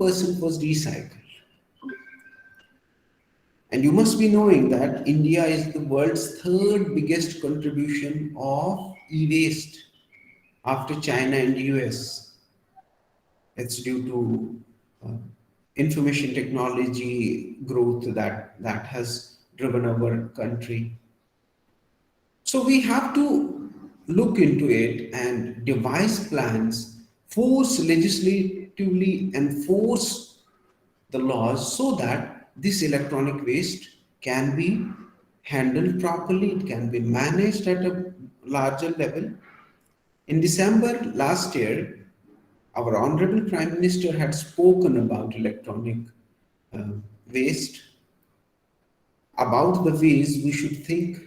1% was recycled. And you must be knowing that India is the world's third biggest contribution of e-waste after China and US. It's due to information technology growth that has driven our country. So we have to look into it and devise plans, force legislatively enforce the laws so that this electronic waste can be handled properly, it can be managed at a larger level. In December last year, our Honorable Prime Minister had spoken about electronic uh, waste, about the ways we should think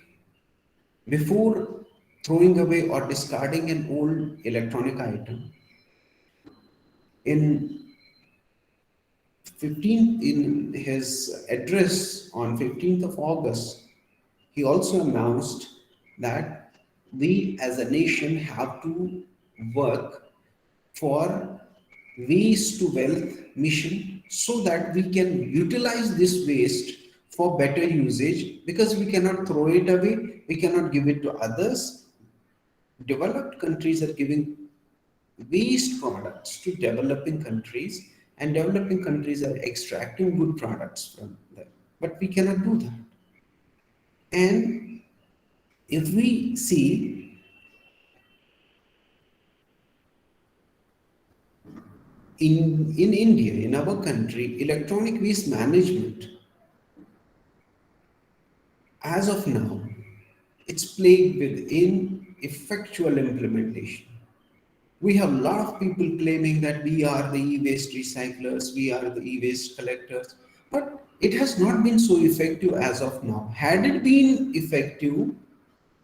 before throwing away or discarding an old electronic item. In in his address on 15th of August, he also announced that we as a nation have to work for waste to wealth mission so that we can utilize this waste for better usage, because we cannot throw it away, we cannot give it to others. Developed countries are giving waste products to developing countries, and developing countries are extracting good products from them. But we cannot do that. And if we see in India, in our country, electronic waste management, as of now, it's plagued with ineffectual implementation. We have a lot of people claiming that we are the e-waste recyclers, we are the e-waste collectors, but it has not been so effective as of now. Had it been effective,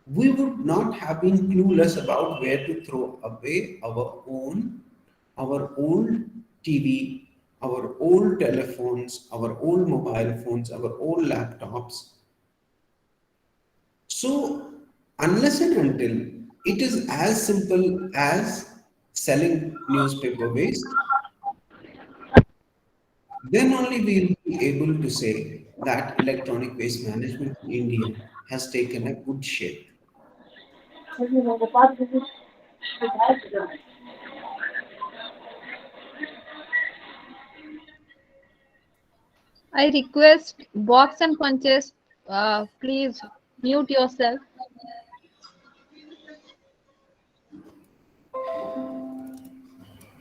we would not have been clueless about where to throw away our old TV, our old telephones, our old mobile phones, our old laptops. So, unless and until it is as simple as selling newspaper waste, then only we will be able to say that electronic waste management in India has taken a good shape. I request box and punches, please mute yourself.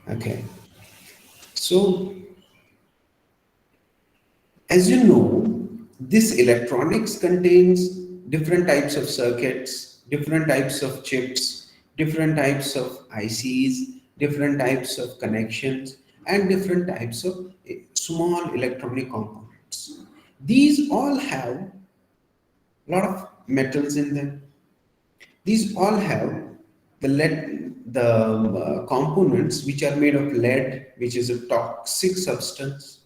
Okay. So, as you know, this electronics contains different types of circuits, different types of chips, different types of ICs, different types of connections, and different types of small electronic components. These all have a lot of metals in them. These all have the components which are made of lead, which is a toxic substance.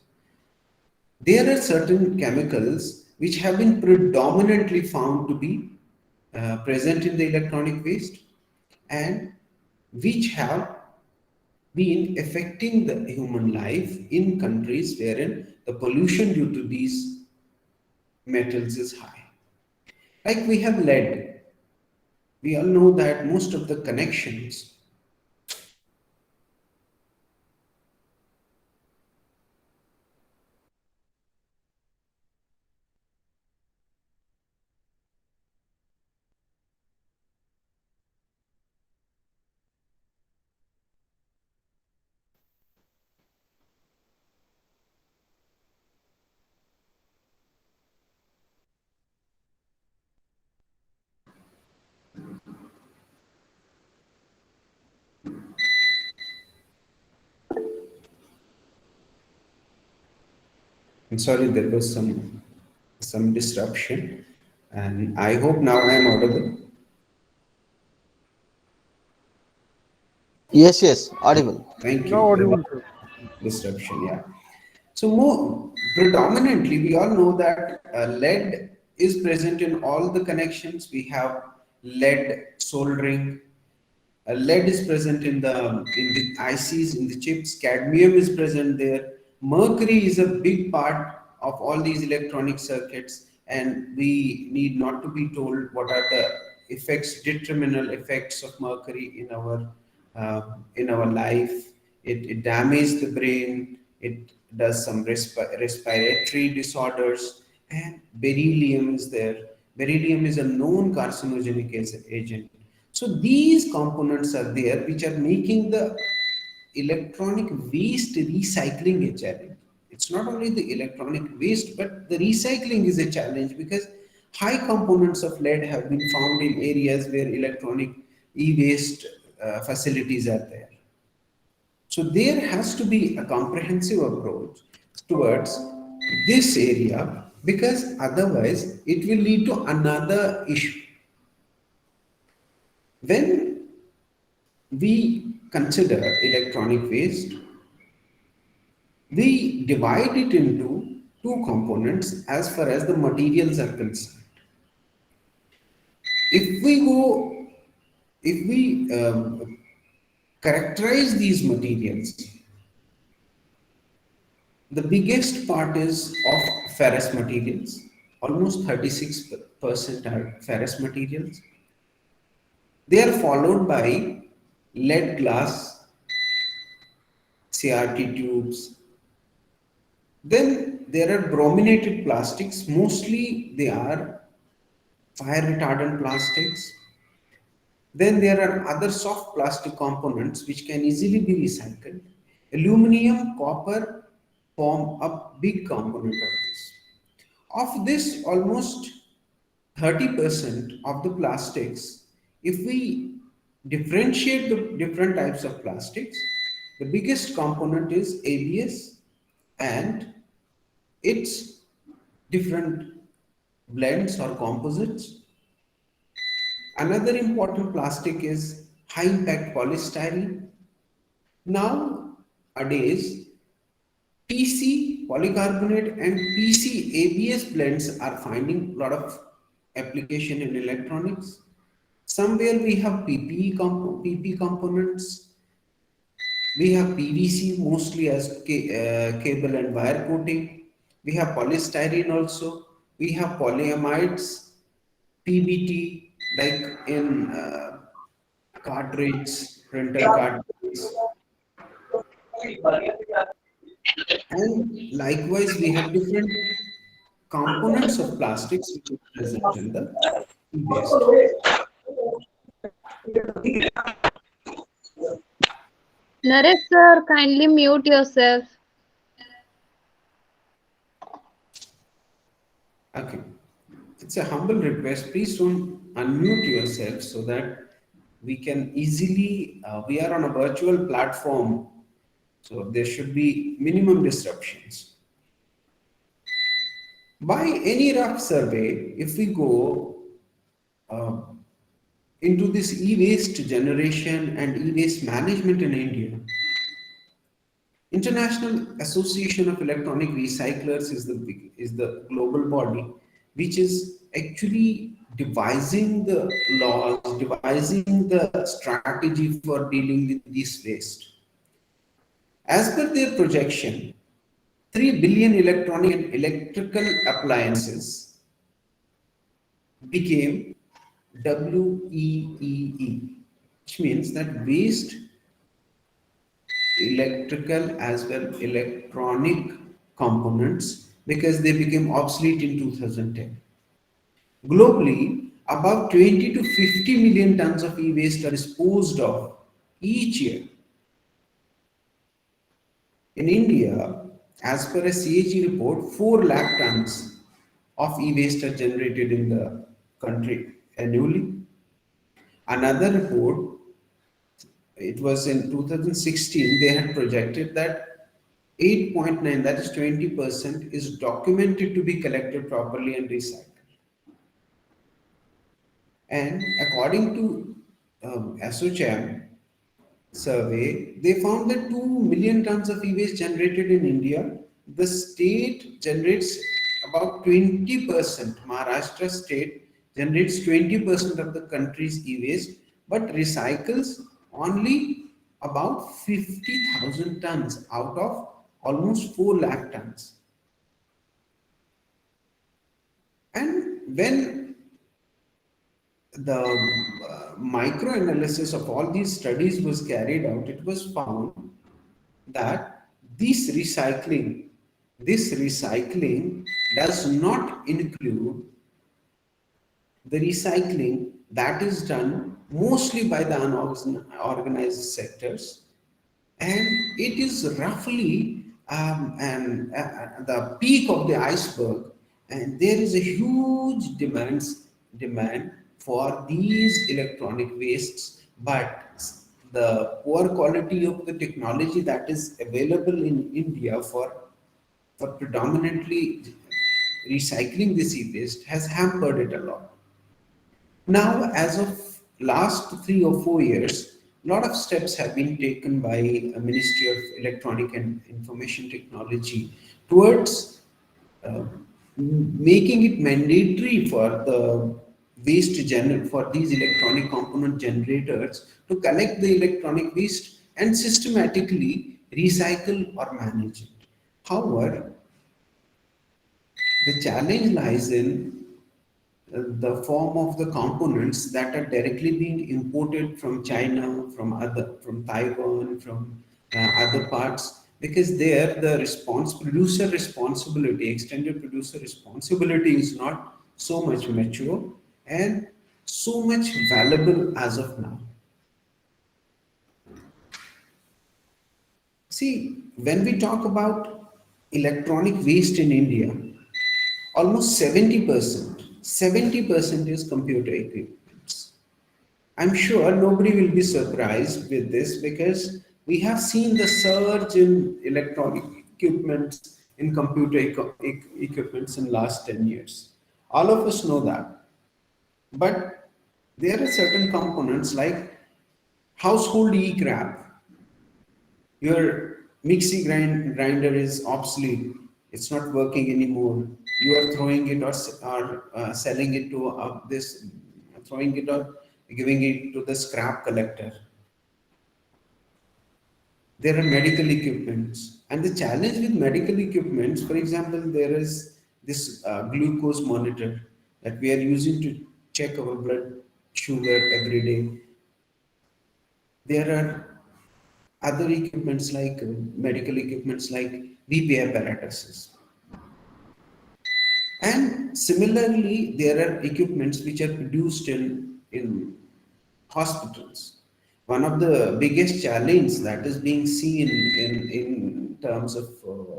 There are certain chemicals which have been predominantly found to be present in the electronic waste, and which have been affecting the human life in countries wherein the pollution due to these metals is high. Like we have lead. We all know that most of the connections I'm sorry, there was some disruption, and I hope now I am audible. Yes, yes, audible. Thank Now you. There was audible, sir. disruption, yeah. So more predominantly, we all know that lead is present in all the connections. We have lead soldering. Lead is present in the ICs, in the chips. Cadmium is present there. Mercury is a big part of all these electronic circuits, and we need not to be told what are the effects, detrimental effects of mercury in our life. It damages the brain. It does some respiratory disorders, and beryllium is there. Beryllium is a known carcinogenic agent. So these components are there, which are making the electronic waste recycling a challenge. It's not only the electronic waste, but the recycling is a challenge because high components of lead have been found in areas where electronic e-waste facilities are there. So there has to be a comprehensive approach towards this area because otherwise it will lead to another issue. When we consider electronic waste, we divide it into two components as far as the materials are concerned. If we go, if we characterize these materials, the biggest part is of ferrous materials. Almost 36% are ferrous materials. They are followed by lead glass, CRT tubes. Then there are brominated plastics. Mostly they are fire retardant plastics. Then there are other soft plastic components which can easily be recycled. Aluminum, copper form a big component of this. Of this, almost 30% of the plastics, if we differentiate the different types of plastics, the biggest component is ABS and its different blends or composites. Another important plastic is high impact polystyrene. Nowadays, PC polycarbonate and PC ABS blends are finding a lot of application in electronics. Somewhere we have PP components, we have PVC mostly as cable and wire coating, we have polystyrene also, we have polyamides, PBT like in cartridge, printer cartridge, and likewise we have different components of plastics which is present in the waste. Naresh sir, kindly mute yourself. Okay, it's a humble request. Please don't unmute yourself so that we can easily. We are on a virtual platform, so there should be minimum disruptions. By any rough survey, if we go uh, into this e-waste generation and e-waste management in India, International Association of Electronic Recyclers is the global body which is actually devising the laws, devising the strategy for dealing with this waste. As per their projection, 3 billion electronic and electrical appliances became WEEE, which means that waste, electrical as well electronic components, because they became obsolete in 2010. Globally, about 20 to 50 million tons of e-waste are disposed of each year. In India, as per a CAG report, 4 lakh tons of e-waste are generated in the country annually. Another report, it was in 2016, they had projected that 8.9, that is 20%, is documented to be collected properly and recycled. And according to ASOCHAM survey, they found that 2 million tons of e-waste generated in India. The state generates about 20%. Maharashtra state generates 20% of the country's e-waste, but recycles only about 50,000 tons out of almost 4 lakh tons. And when the micro analysis of all these studies was carried out, it was found that this recycling, this recycling does not include the recycling that is done mostly by the unorganized sectors, and it is roughly the peak of the iceberg, and there is a huge demand for these electronic wastes, but the poor quality of the technology that is available in India for predominantly recycling this e-waste has hampered it a lot. Now, as of last 3 or 4 years, a lot of steps have been taken by a Ministry of Electronic and Information Technology towards uh, making it mandatory for the for these electronic component generators to collect the electronic waste and systematically recycle or manage it. However, the challenge lies in the form of the components that are directly being imported from China, from Taiwan, from other parts, because there the producer responsibility, extended producer responsibility is not so much mature and so much valuable as of now. See, when we talk about electronic waste in India, almost 70% is computer equipments. I'm sure nobody will be surprised with this because we have seen the surge in electronic equipments in equipments in last 10 years. All of us know that. But there are certain components like household e-crap. Your grinder is obsolete. It's not working anymore. You are throwing it or selling it to throwing it or giving it to the scrap collector. There are medical equipments, and the challenge with medical equipments, for example, there is this glucose monitor that we are using to check our blood sugar every day. There are other equipments like medical equipments like BP apparatuses. And similarly, there are equipments which are produced in hospitals. One of the biggest challenge that is being seen in terms of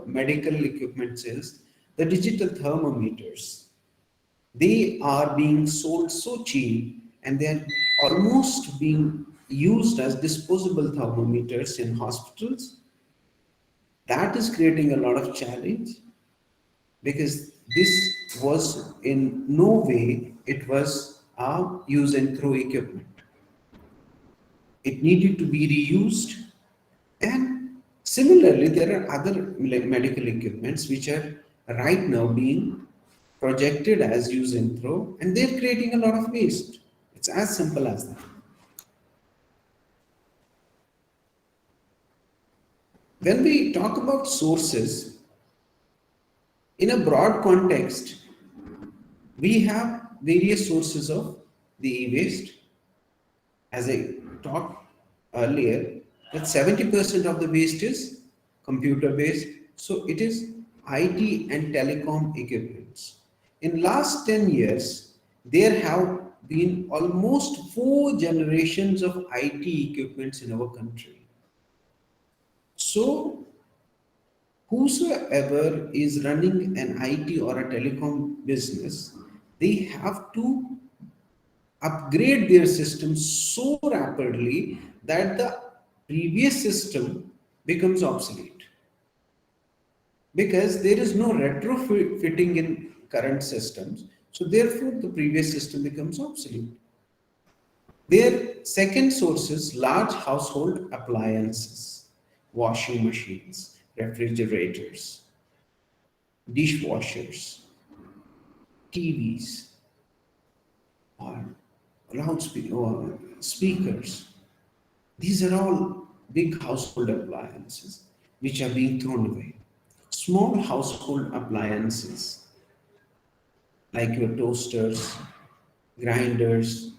medical equipment is the digital thermometers. They are being sold so cheap and they are almost being used as disposable thermometers in hospitals. That is creating a lot of challenge because this was in no way it was a use and throw equipment. It needed to be reused, and similarly there are other medical equipments which are right now being projected as use and throw, and they're creating a lot of waste. It's as simple as that. When we talk about sources in a broad context, we have various sources of the e-waste. As I talked earlier, that 70% of the waste is computer based. So it is IT and telecom equipments. In last 10 years, there have been almost 4 generations of IT equipments in our country. So whosoever is running an IT or a telecom business, they have to upgrade their system so rapidly that the previous system becomes obsolete because there is no retrofitting in current systems, so therefore the previous system becomes obsolete. Their second source is large household appliances, washing machines, refrigerators, dishwashers, TVs, or speakers. These are all big household appliances. which are being thrown away. Small household appliances like your toasters, grinders,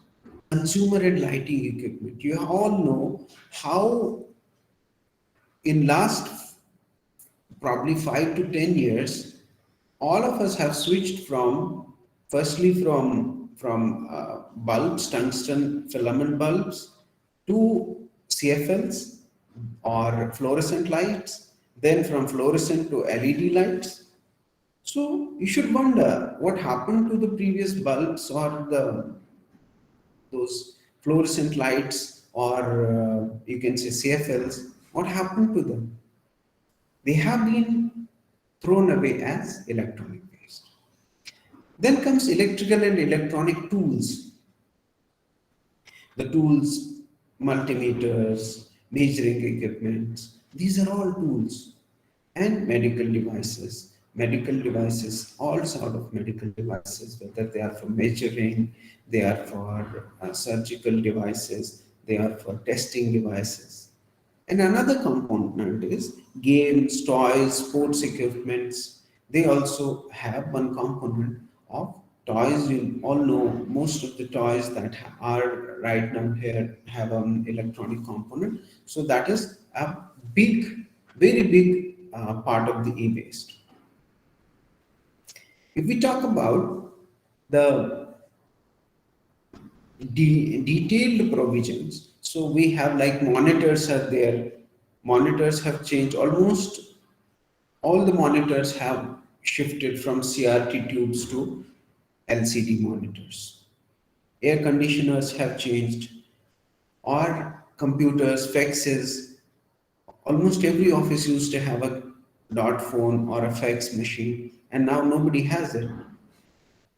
consumer and lighting equipment. You all know how in last probably 5 to 10 years, all of us have switched from firstly from bulbs, tungsten filament bulbs, to CFLs or fluorescent lights, then from fluorescent to LED lights. So you should wonder what happened to the previous bulbs or the those fluorescent lights or you can say CFLs. What happened to them? They have been thrown away as electronic waste. Then comes electrical and electronic tools. The tools, multimeters, measuring equipment, these are all tools. And medical devices. Medical devices, all sort of medical devices, whether they are for measuring, they are for surgical devices, they are for testing devices. And another component is games, toys, sports equipments. They also have one component of toys. You all know most of the toys that are right now here have an electronic component. So that is a big, very big part of the e-waste. If we talk about the detailed provisions, so we have like monitors are there. Monitors have changed. Almost all the monitors have shifted from CRT tubes to LCD monitors. Air conditioners have changed, or computers, faxes. Almost every office used to have a dot phone or a fax machine, and now nobody has it.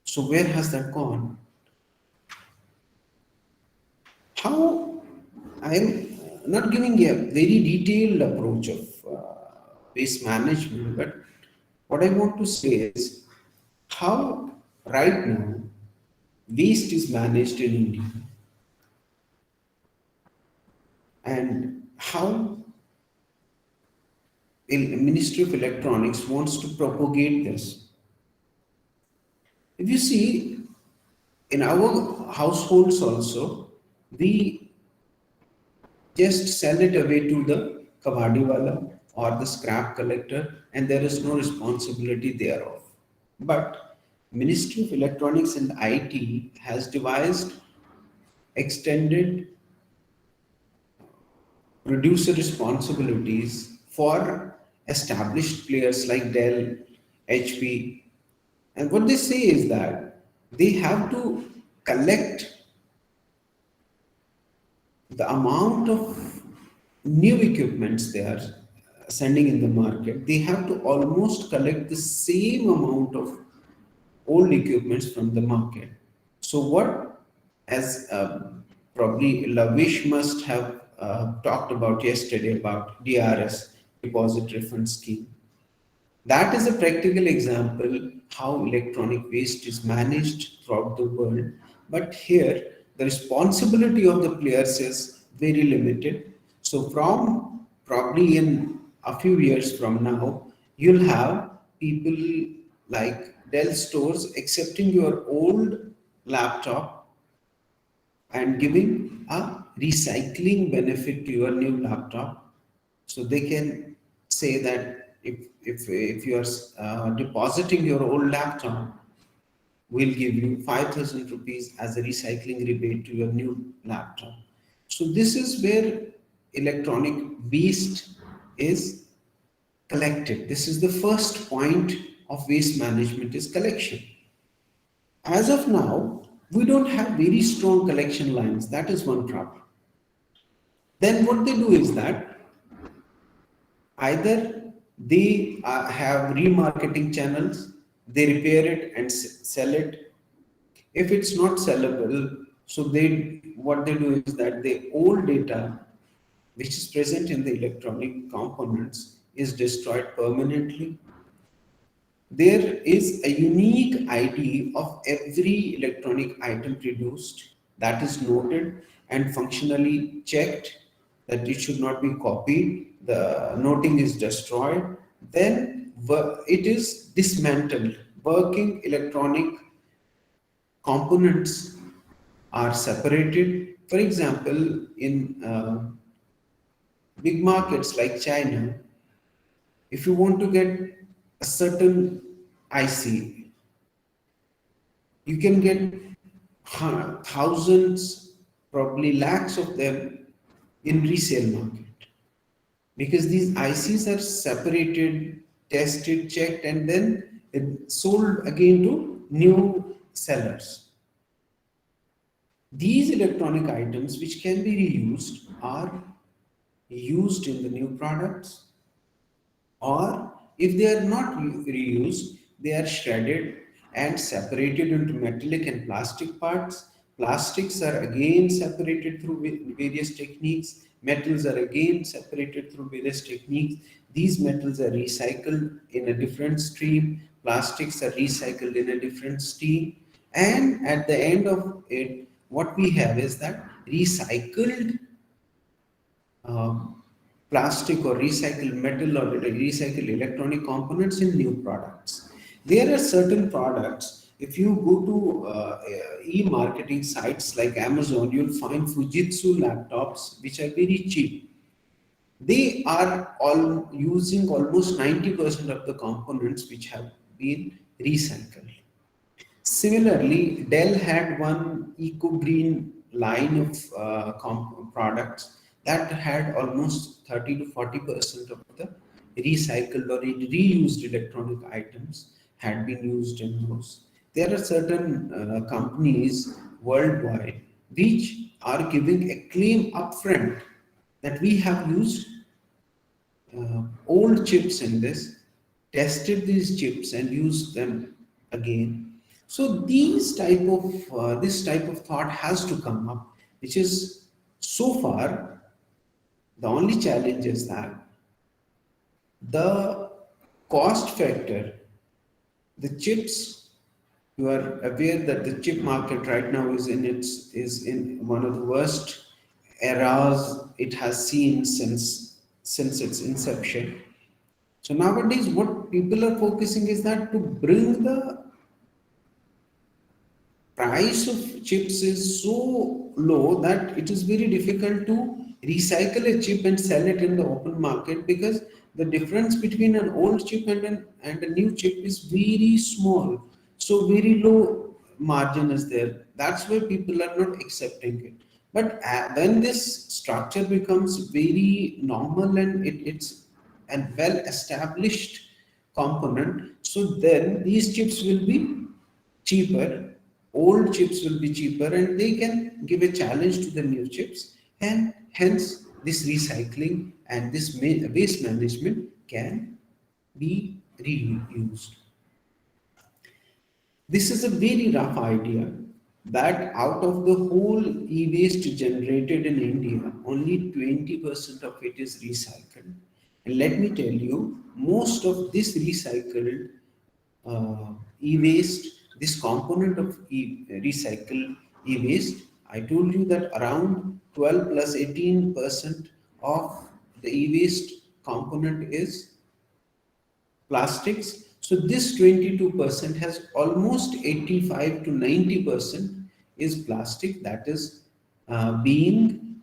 So where has that gone? How I'm not giving a very detailed approach of waste management, but what I want to say is how right now waste is managed in India and how Ministry of Electronics wants to propagate this. If you see in our households also, we just sell it away to the kabadiwala or the scrap collector, and there is no responsibility thereof. But Ministry of Electronics and IT has devised extended producer responsibilities for established players like Dell, HP. And what they say is that they have to collect the amount of new equipments they are sending in the market. They have to almost collect the same amount of old equipments from the market. So what, as probably Lavish must have talked about yesterday about DRS, deposit refund scheme. That is a practical example how electronic waste is managed throughout the world. But here, the responsibility of the players is very limited. So, from probably in a few years from now, you'll have people like Dell stores accepting your old laptop and giving a recycling benefit to your new laptop. So they can say that if you are depositing your old laptop, we'll give you 5,000 rupees as a recycling rebate to your new laptop. So this is where electronic waste is collected. This is the first point of waste management is collection. As of now, we don't have very strong collection lines. That is one problem. Then what they do is that either they have remarketing channels, they repair it and sell it. If it's not sellable, so they what they do is that the old data which is present in the electronic components is destroyed permanently. There is a unique ID of every electronic item produced that is noted and functionally checked. that it should not be copied, the noting is destroyed, then it is dismantled. Working electronic components are separated. For example, in big markets like China, if you want to get a certain IC, you can get thousands, probably lakhs of them in resale market, because these ICs are separated, tested, checked, and then sold again to new sellers. These electronic items, which can be reused, are used in the new products, or if they are not reused, they are shredded and separated into metallic and plastic parts. Plastics are again separated through various techniques. Metals are again separated through various techniques. These metals are recycled in a different stream. Plastics are recycled in a different stream. And at the end of it, what we have is that recycled um, plastic or recycled metal or recycled electronic components in new products. There are certain products, if you go to e-marketing sites like Amazon, you'll find Fujitsu laptops which are very cheap. They are all using almost 90% of the components which have been recycled. Similarly, Dell had one eco-green line of products that had almost 30 to 40% of the recycled or reused electronic items had been used in those. There are certain companies worldwide which are giving a claim upfront that we have used old chips in this, tested these chips and used them again. So this type of thought has to come up, which is so far the only challenge is that the cost factor, the chips. You are aware that the chip market right now is in one of the worst eras it has seen since its inception. So nowadays, what people are focusing is that to bring the price of chips is so low that it is very difficult to recycle a chip and sell it in the open market, because the difference between an old chip and a new chip is very small. So very low margin is there. That's why people are not accepting it. But when this structure becomes very normal and it's a well established component, so then these chips will be cheaper, old chips will be cheaper, and they can give a challenge to the new chips, and hence this recycling and this waste management can be reused. This is a very rough idea that out of the whole e-waste generated in India, only 20% of it is recycled. And let me tell you, most of this recycled e-waste, this component of recycled e-waste, I told you that around 12 plus 18% of the e-waste component is plastics. So this 22% has almost 85 to 90% is plastic that is being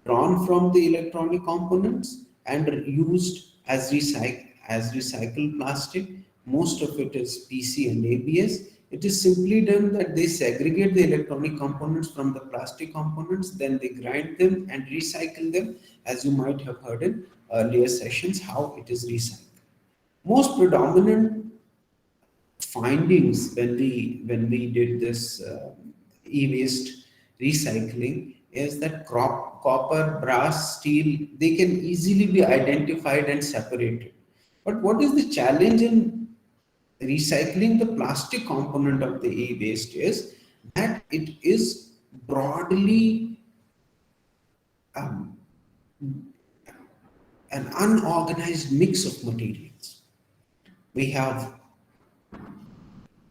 drawn from the electronic components and used as recycled plastic. Most of it is PC and ABS. It is simply done that they segregate the electronic components from the plastic components, then they grind them and recycle them, as you might have heard in earlier sessions how it is recycled. Most predominant findings when we did this e-waste recycling is that copper, brass, steel, they can easily be identified and separated. But what is the challenge in recycling the plastic component of the e-waste is that it is broadly um, an unorganized mix of materials. We have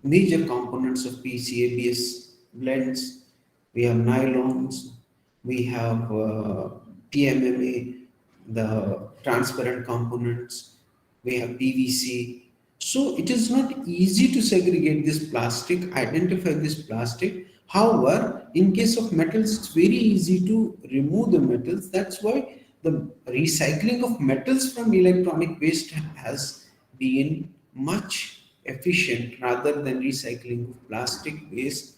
major components of PCABS blends, we have nylons, we have PMMA, the transparent components, we have PVC. So it is not easy to segregate this plastic, identify this plastic. However, in case of metals, it's very easy to remove the metals. That's why the recycling of metals from electronic waste has been much efficient rather than recycling of plastic waste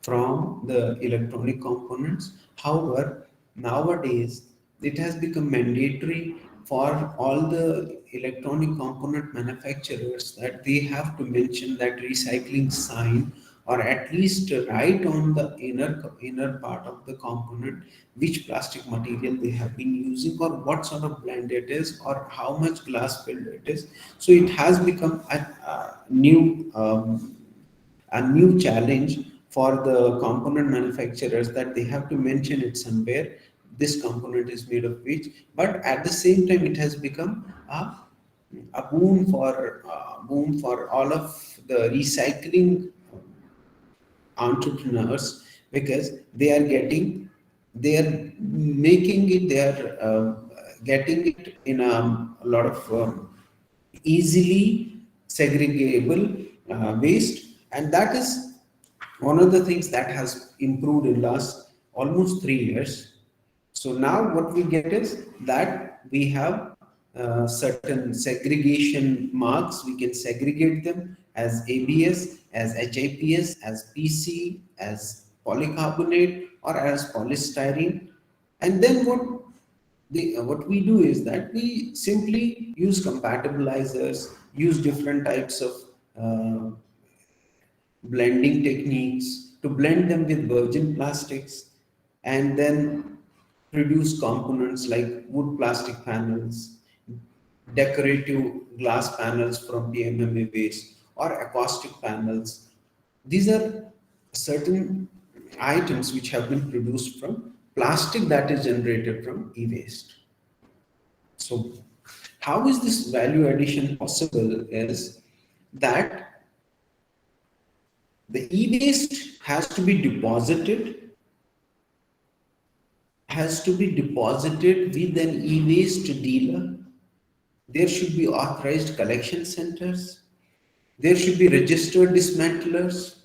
from the electronic components. However, nowadays it has become mandatory for all the electronic component manufacturers that they have to mention that recycling sign, or at least write on the inner part of the component which plastic material they have been using, or what sort of blend it is, or how much glass filled it is. So it has become a new challenge for the component manufacturers, that they have to mention it somewhere, this component is made of which. But at the same time, it has become a boom for all of the recycling entrepreneurs, because they are making it, they are getting it in a lot of easily segregable waste. And that is one of the things that has improved in last almost 3 years. So now what we get is that we have certain segregation marks. We can segregate them as ABS, as HIPS, as PC, as polycarbonate, or as polystyrene. And then what we do is that we simply use compatibilizers, use different types of blending techniques to blend them with virgin plastics, and then produce components like wood plastic panels, decorative glass panels from PMMA waste, or acoustic panels. These are certain items which have been produced from plastic that is generated from e-waste. So, how is this value addition possible? Is that the e-waste has to be deposited with an e-waste dealer. There should be authorized collection centers. There should be registered dismantlers.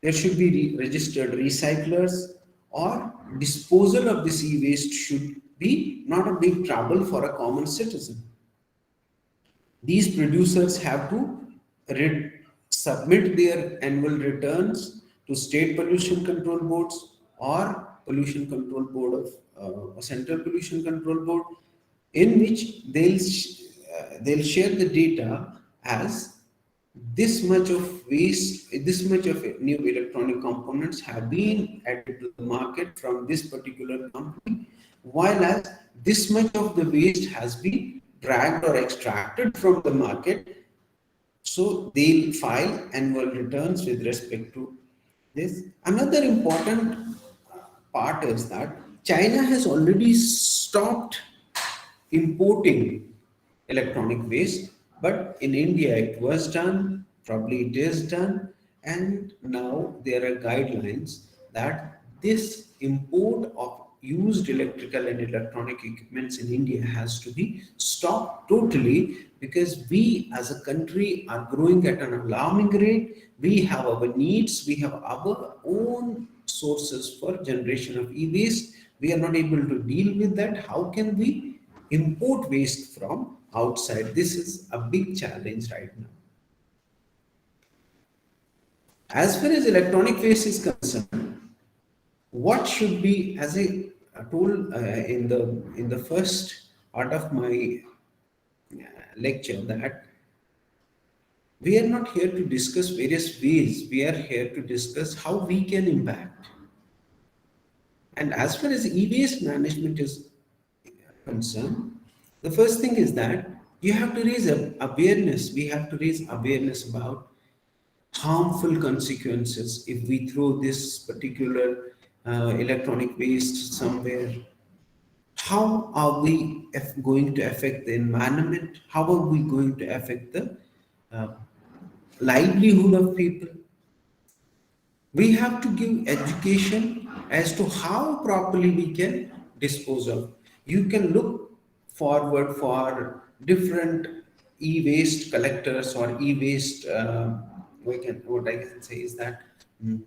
There should be registered recyclers, or disposal of this e-waste should be not a big trouble for a common citizen. These producers have to submit their annual returns to state pollution control boards, or pollution control board of central pollution control board, in which they'll share the data as this much of waste, this much of new electronic components have been added to the market from this particular company, while as this much of the waste has been dragged or extracted from the market. So they'll file annual returns with respect to this. Another important part is that China has already stopped importing electronic waste, but in India it was done, probably it is done, and now there are guidelines that this import of used electrical and electronic equipments in India has to be stopped totally, because we as a country are growing at an alarming rate. We have our needs, we have our own sources for generation of e-waste. We are not able to deal with that. How can we import waste from outside? This is a big challenge right now. As far as electronic waste is concerned, what should be, as I told in the first part of my lecture, that we are not here to discuss various ways. We are here to discuss how we can impact. And as far as e-waste management is concerned, the first thing is that you have to raise awareness. We have to raise awareness about harmful consequences if we throw this particular electronic waste somewhere. How are we going to affect the environment? How are we going to affect the uh, livelihood of people? We have to give education as to how properly we can dispose of. You can look forward for different e-waste collectors or e-waste. What I can say is that mm,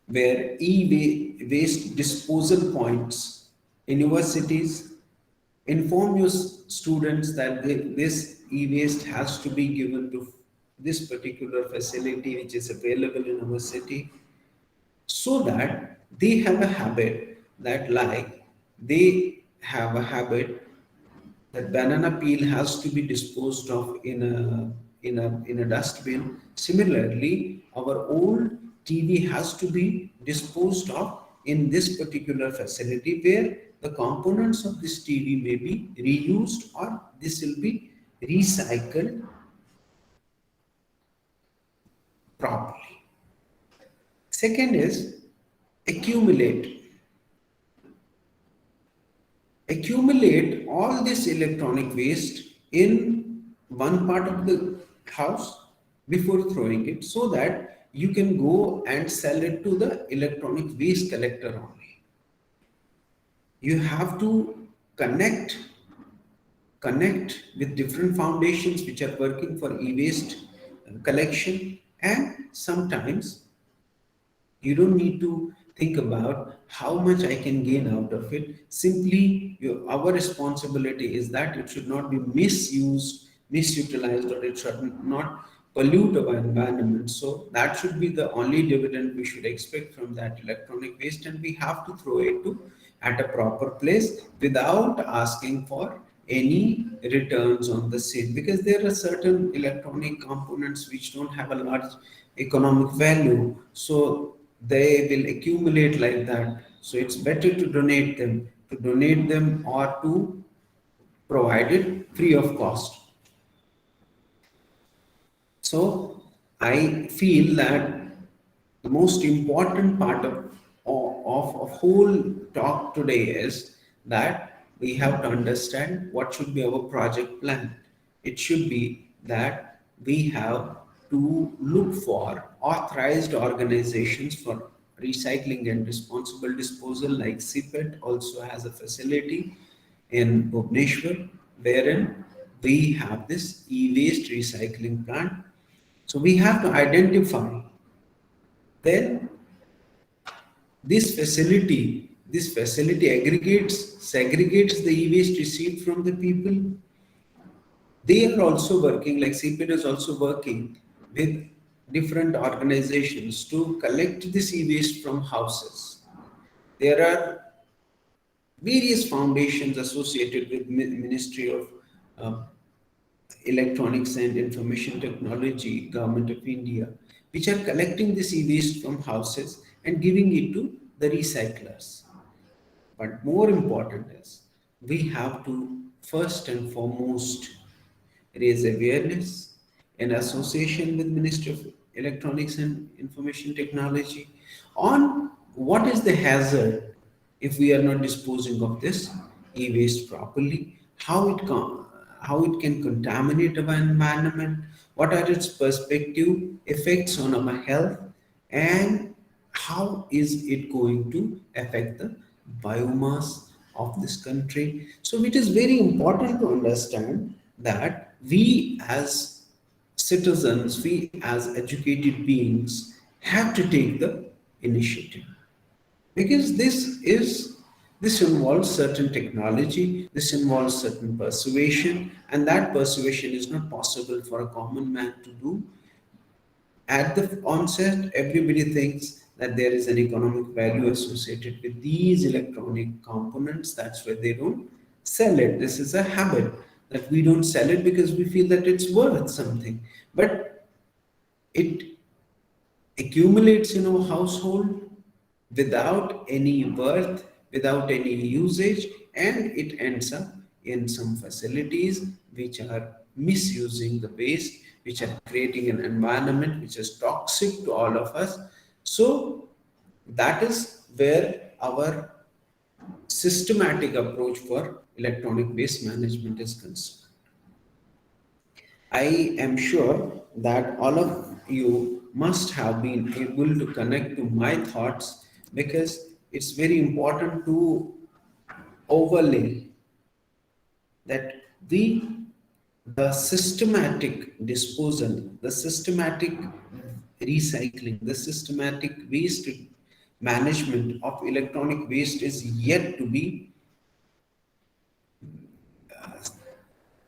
where e-waste disposal points, universities inform your students that this e-waste has to be given to this particular facility which is available in our city, so that they have a habit that, like, they have a habit that banana peel has to be disposed of in a dustbin. Similarly, our old TV has to be disposed of in this particular facility, where the components of this TV may be reused, or this will be recycled properly. Second is accumulate. Accumulate all this electronic waste in one part of the house before throwing it, so that you can go and sell it to the electronic waste collector only. You have to connect connect with different foundations which are working for e-waste collection, and sometimes you don't need to think about how much I can gain out of it. Simply, our responsibility is that it should not be misused, misutilized, or it should not pollute our environment. So that should be the only dividend we should expect from that electronic waste, and we have to throw it to at a proper place without asking for any returns on the same, because there are certain electronic components which don't have a large economic value, so they will accumulate like that. So it's better to donate them or to provide it free of cost. So I feel that the most important part of whole talk today is that we have to understand what should be our project plan. It should be that we have to look for authorized organizations for recycling and responsible disposal, like CIPET also has a facility in Bhubaneswar, wherein we have this e-waste recycling plant. So we have to identify, then this facility segregates the e-waste received from the people. They are also working, like CPET is also working with different organizations to collect this e-waste from houses. There are various foundations associated with Ministry of uh, Electronics and Information Technology, Government of India, which are collecting this e-waste from houses and giving it to the recyclers. But more important is, we have to first and foremost raise awareness in association with Ministry of Electronics and Information Technology on what is the hazard if we are not disposing of this e-waste properly, how it can contaminate our environment, what are its perspective effects on our health, and how is it going to affect the biomass of this country. So it is very important to understand that we as citizens, we as educated beings, have to take the initiative, because this involves certain technology, this involves certain persuasion, and that persuasion is not possible for a common man to do. At the onset, everybody thinks that there is an economic value associated with these electronic components. That's why they don't sell it. This is a habit that we don't sell it because we feel that it's worth something. But it accumulates in our household without any worth, without any usage, and it ends up in some facilities which are misusing the waste, which are creating an environment which is toxic to all of us. So that is where our systematic approach for electronic waste management is concerned. I am sure that all of you must have been able to connect to my thoughts, because it's very important to overlay that we, the systematic disposal, the systematic recycling, the systematic waste management of electronic waste is yet to be,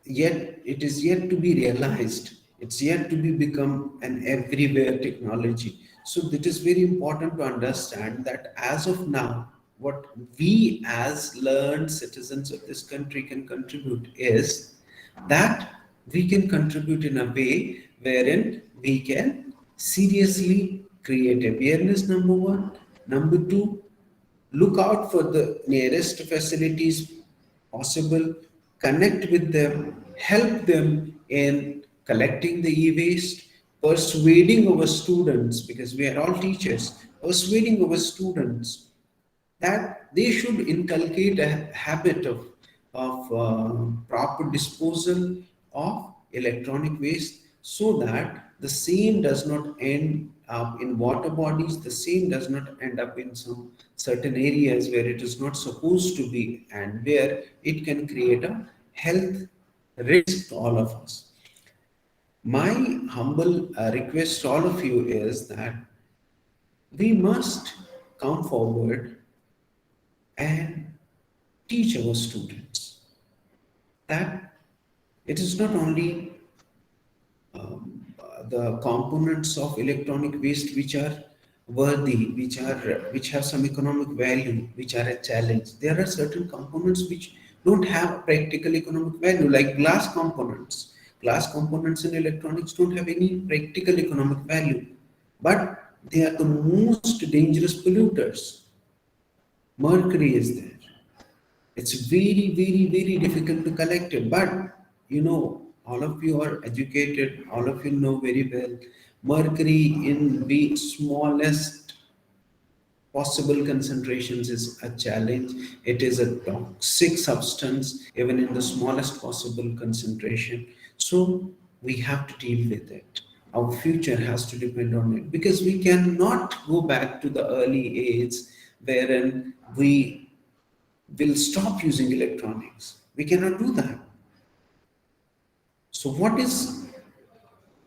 yet it is yet to be realized. It's yet to be become an everywhere technology. So it is very important to understand that as of now, what we as learned citizens of this country can contribute is that we can contribute in a way wherein we can seriously create awareness, number one. Number two, look out for the nearest facilities possible, connect with them, help them in collecting the e-waste, persuading our students, because we are all teachers, persuading our students that they should inculcate a habit of proper disposal of electronic waste, so that the same does not end up in water bodies, the same does not end up in some certain areas where it is not supposed to be, and where it can create a health risk to all of us. My humble request to all of you is that we must come forward and teach our students that it is not only the components of electronic waste which are worthy, which have some economic value, which are a challenge. There are certain components which don't have practical economic value, like glass components. Glass components in electronics don't have any practical economic value, but they are the most dangerous polluters. Mercury is there. It's very, very, very difficult to collect it. But all of you are educated, all of you know very well, mercury in the smallest possible concentrations is a challenge. It is a toxic substance, even in the smallest possible concentration. So we have to deal with it. Our future has to depend on it, because we cannot go back to the early age wherein we will stop using electronics. We cannot do that. So, what is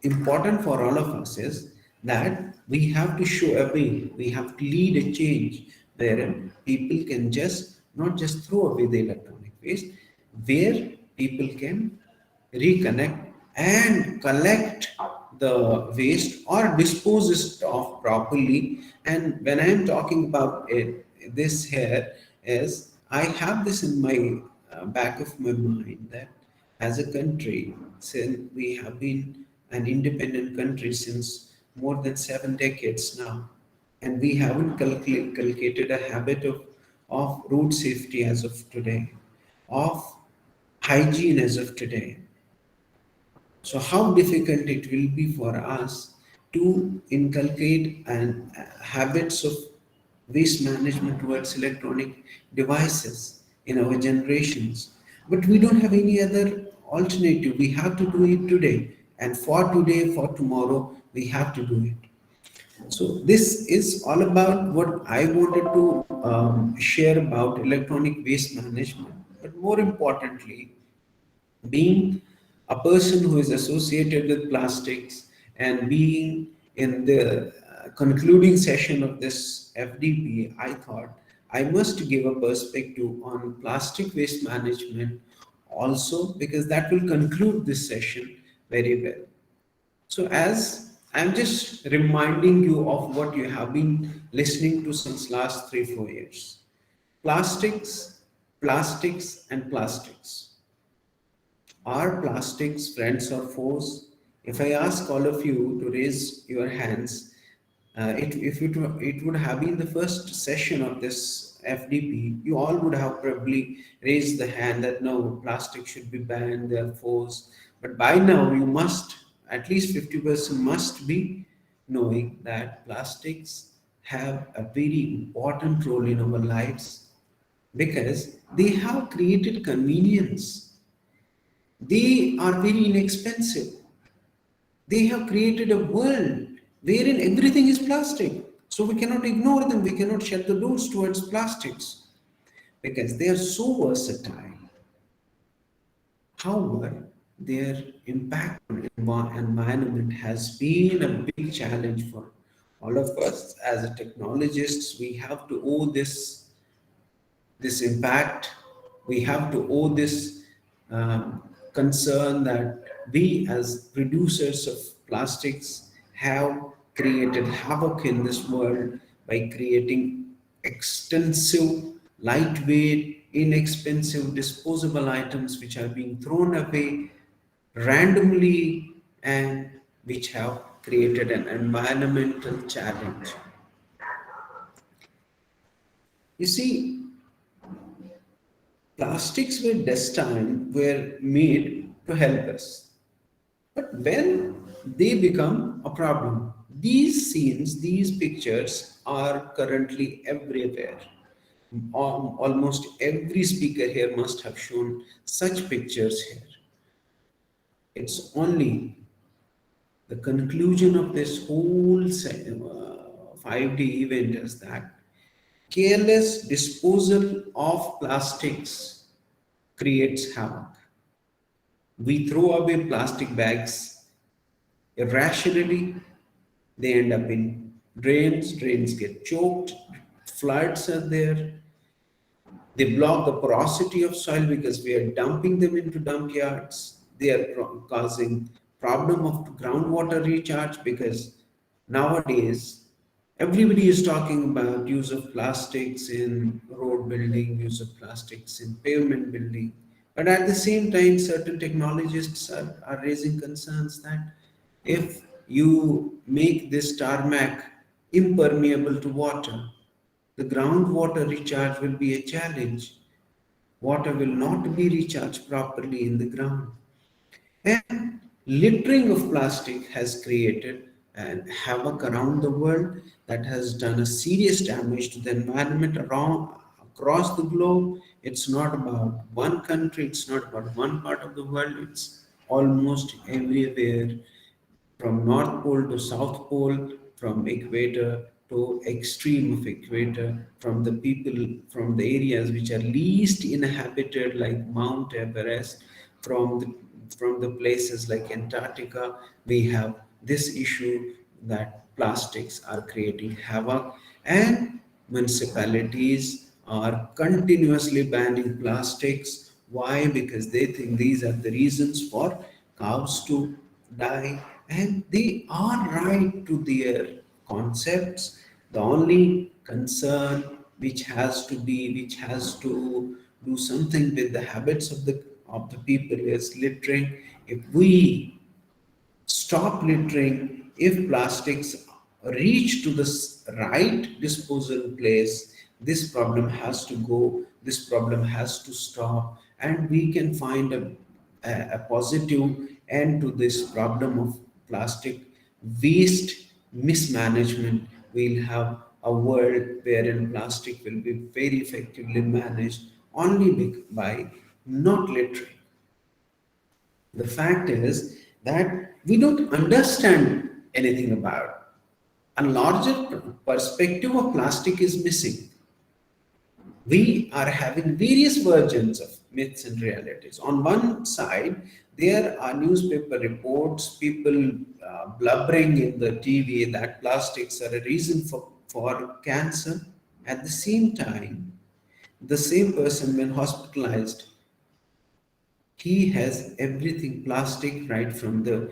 important for all of us is that we have to show a way, we have to lead a change where people can just not just throw away the electronic waste, where people can reconnect and collect the waste or dispose it of properly. And when I am talking about it, this here is I have this in my back of my mind that as a country, since we have been an independent country since more than 7 decades now, and we haven't cultivated a habit of road safety as of today, of hygiene as of today. So, how difficult it will be for us to inculcate and habits of waste management towards electronic devices in our generations. But we don't have any other alternative. We have to do it today. And for today, for tomorrow, we have to do it. So, this is all about what I wanted to share about electronic waste management. But more importantly, being a person who is associated with plastics and being in the concluding session of this FDP, I thought I must give a perspective on plastic waste management also, because that will conclude this session very well. So, as I'm just reminding you of what you have been listening to since last 3 4 years, plastics, plastics, and plastics. Are plastics friends or foes? If I ask all of you to raise your hands, it would have been the first session of this FDP, you all would have probably raised the hand that no, plastic should be banned, they are foes. But by now, you must, at least 50% must be knowing that plastics have a very important role in our lives, because they have created convenience. They are very inexpensive. They have created a world wherein everything is plastic. So we cannot ignore them. We cannot shut the doors towards plastics. because they are so versatile. However, their impact on environment has been a big challenge for all of us as a technologists. We have to owe this impact. We have to owe this concern that we, as producers of plastics, have created havoc in this world by creating extensive, lightweight, inexpensive, disposable items which are being thrown away randomly and which have created an environmental challenge. You see, plastics were made to help us. But when they become a problem, these scenes, these pictures are currently everywhere. Almost every speaker here must have shown such pictures here. It's only the conclusion of this whole 5D event is that careless disposal of plastics creates havoc. We throw away plastic bags irrationally, they end up in drains, drains get choked, floods are there, they block the porosity of soil because we are dumping them into dump yards. They are causing problem of groundwater recharge because nowadays everybody is talking about use of plastics in road building, use of plastics in pavement building. But at the same time, certain technologists are raising concerns that if you make this tarmac impermeable to water, the groundwater recharge will be a challenge. Water will not be recharged properly in the ground. And littering of plastic has created an havoc around the world that has done a serious damage to the environment around across the globe. It's not about one country, it's not about one part of the world, it's almost everywhere from North Pole to South Pole, from equator to extreme of equator, from the people, from the areas which are least inhabited like Mount Everest, from the places like Antarctica, we have this issue that plastics are creating havoc, and municipalities are continuously banning plastics. Why? Because they think these are the reasons for cows to die, and they are right to their concepts. The only concern which has to do something with the habits of the people is littering. If we stop littering, if plastics reach to the right disposal place, this problem has to go, this problem has to stop, and we can find a positive end to this problem of plastic waste mismanagement. We'll have a world wherein plastic will be very effectively managed only by not littering. The fact is that we don't understand anything about it. A larger perspective of plastic is missing. We are having various versions of myths and realities. On one side, there are newspaper reports, people blubbering in the TV that plastics are a reason for cancer. At the same time, the same person, when hospitalized, he has everything plastic, right from the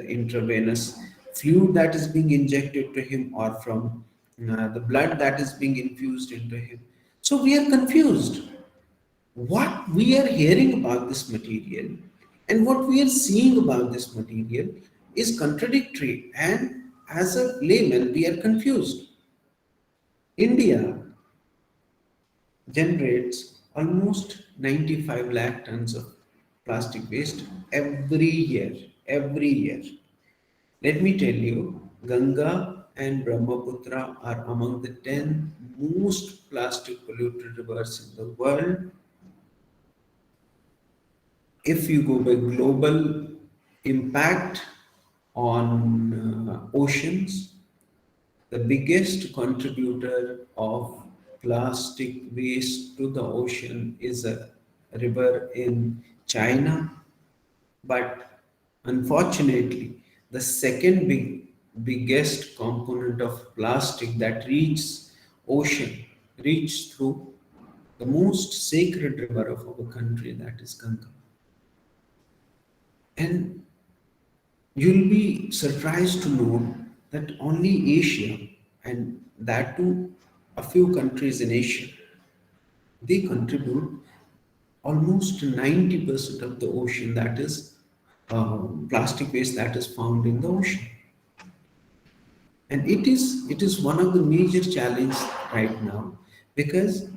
intravenous fluid that is being injected to him, or from the blood that is being infused into him. So we are confused. What we are hearing about this material and what we are seeing about this material is contradictory, and as a layman we are confused. India generates almost 95 lakh tons of plastic waste every year. Every year. Let me tell you, Ganga and Brahmaputra are among the 10 most plastic polluted rivers in the world. If you go by global impact on oceans, the biggest contributor of plastic waste to the ocean is a river in China, but unfortunately, the second biggest component of plastic that reach through the most sacred river of our country, that is Ganga. And you'll be surprised to know that only Asia, and that too a few countries in Asia, they contribute almost 90% of the ocean, that is plastic waste that is found in the ocean. And it is one of the major challenges right now, because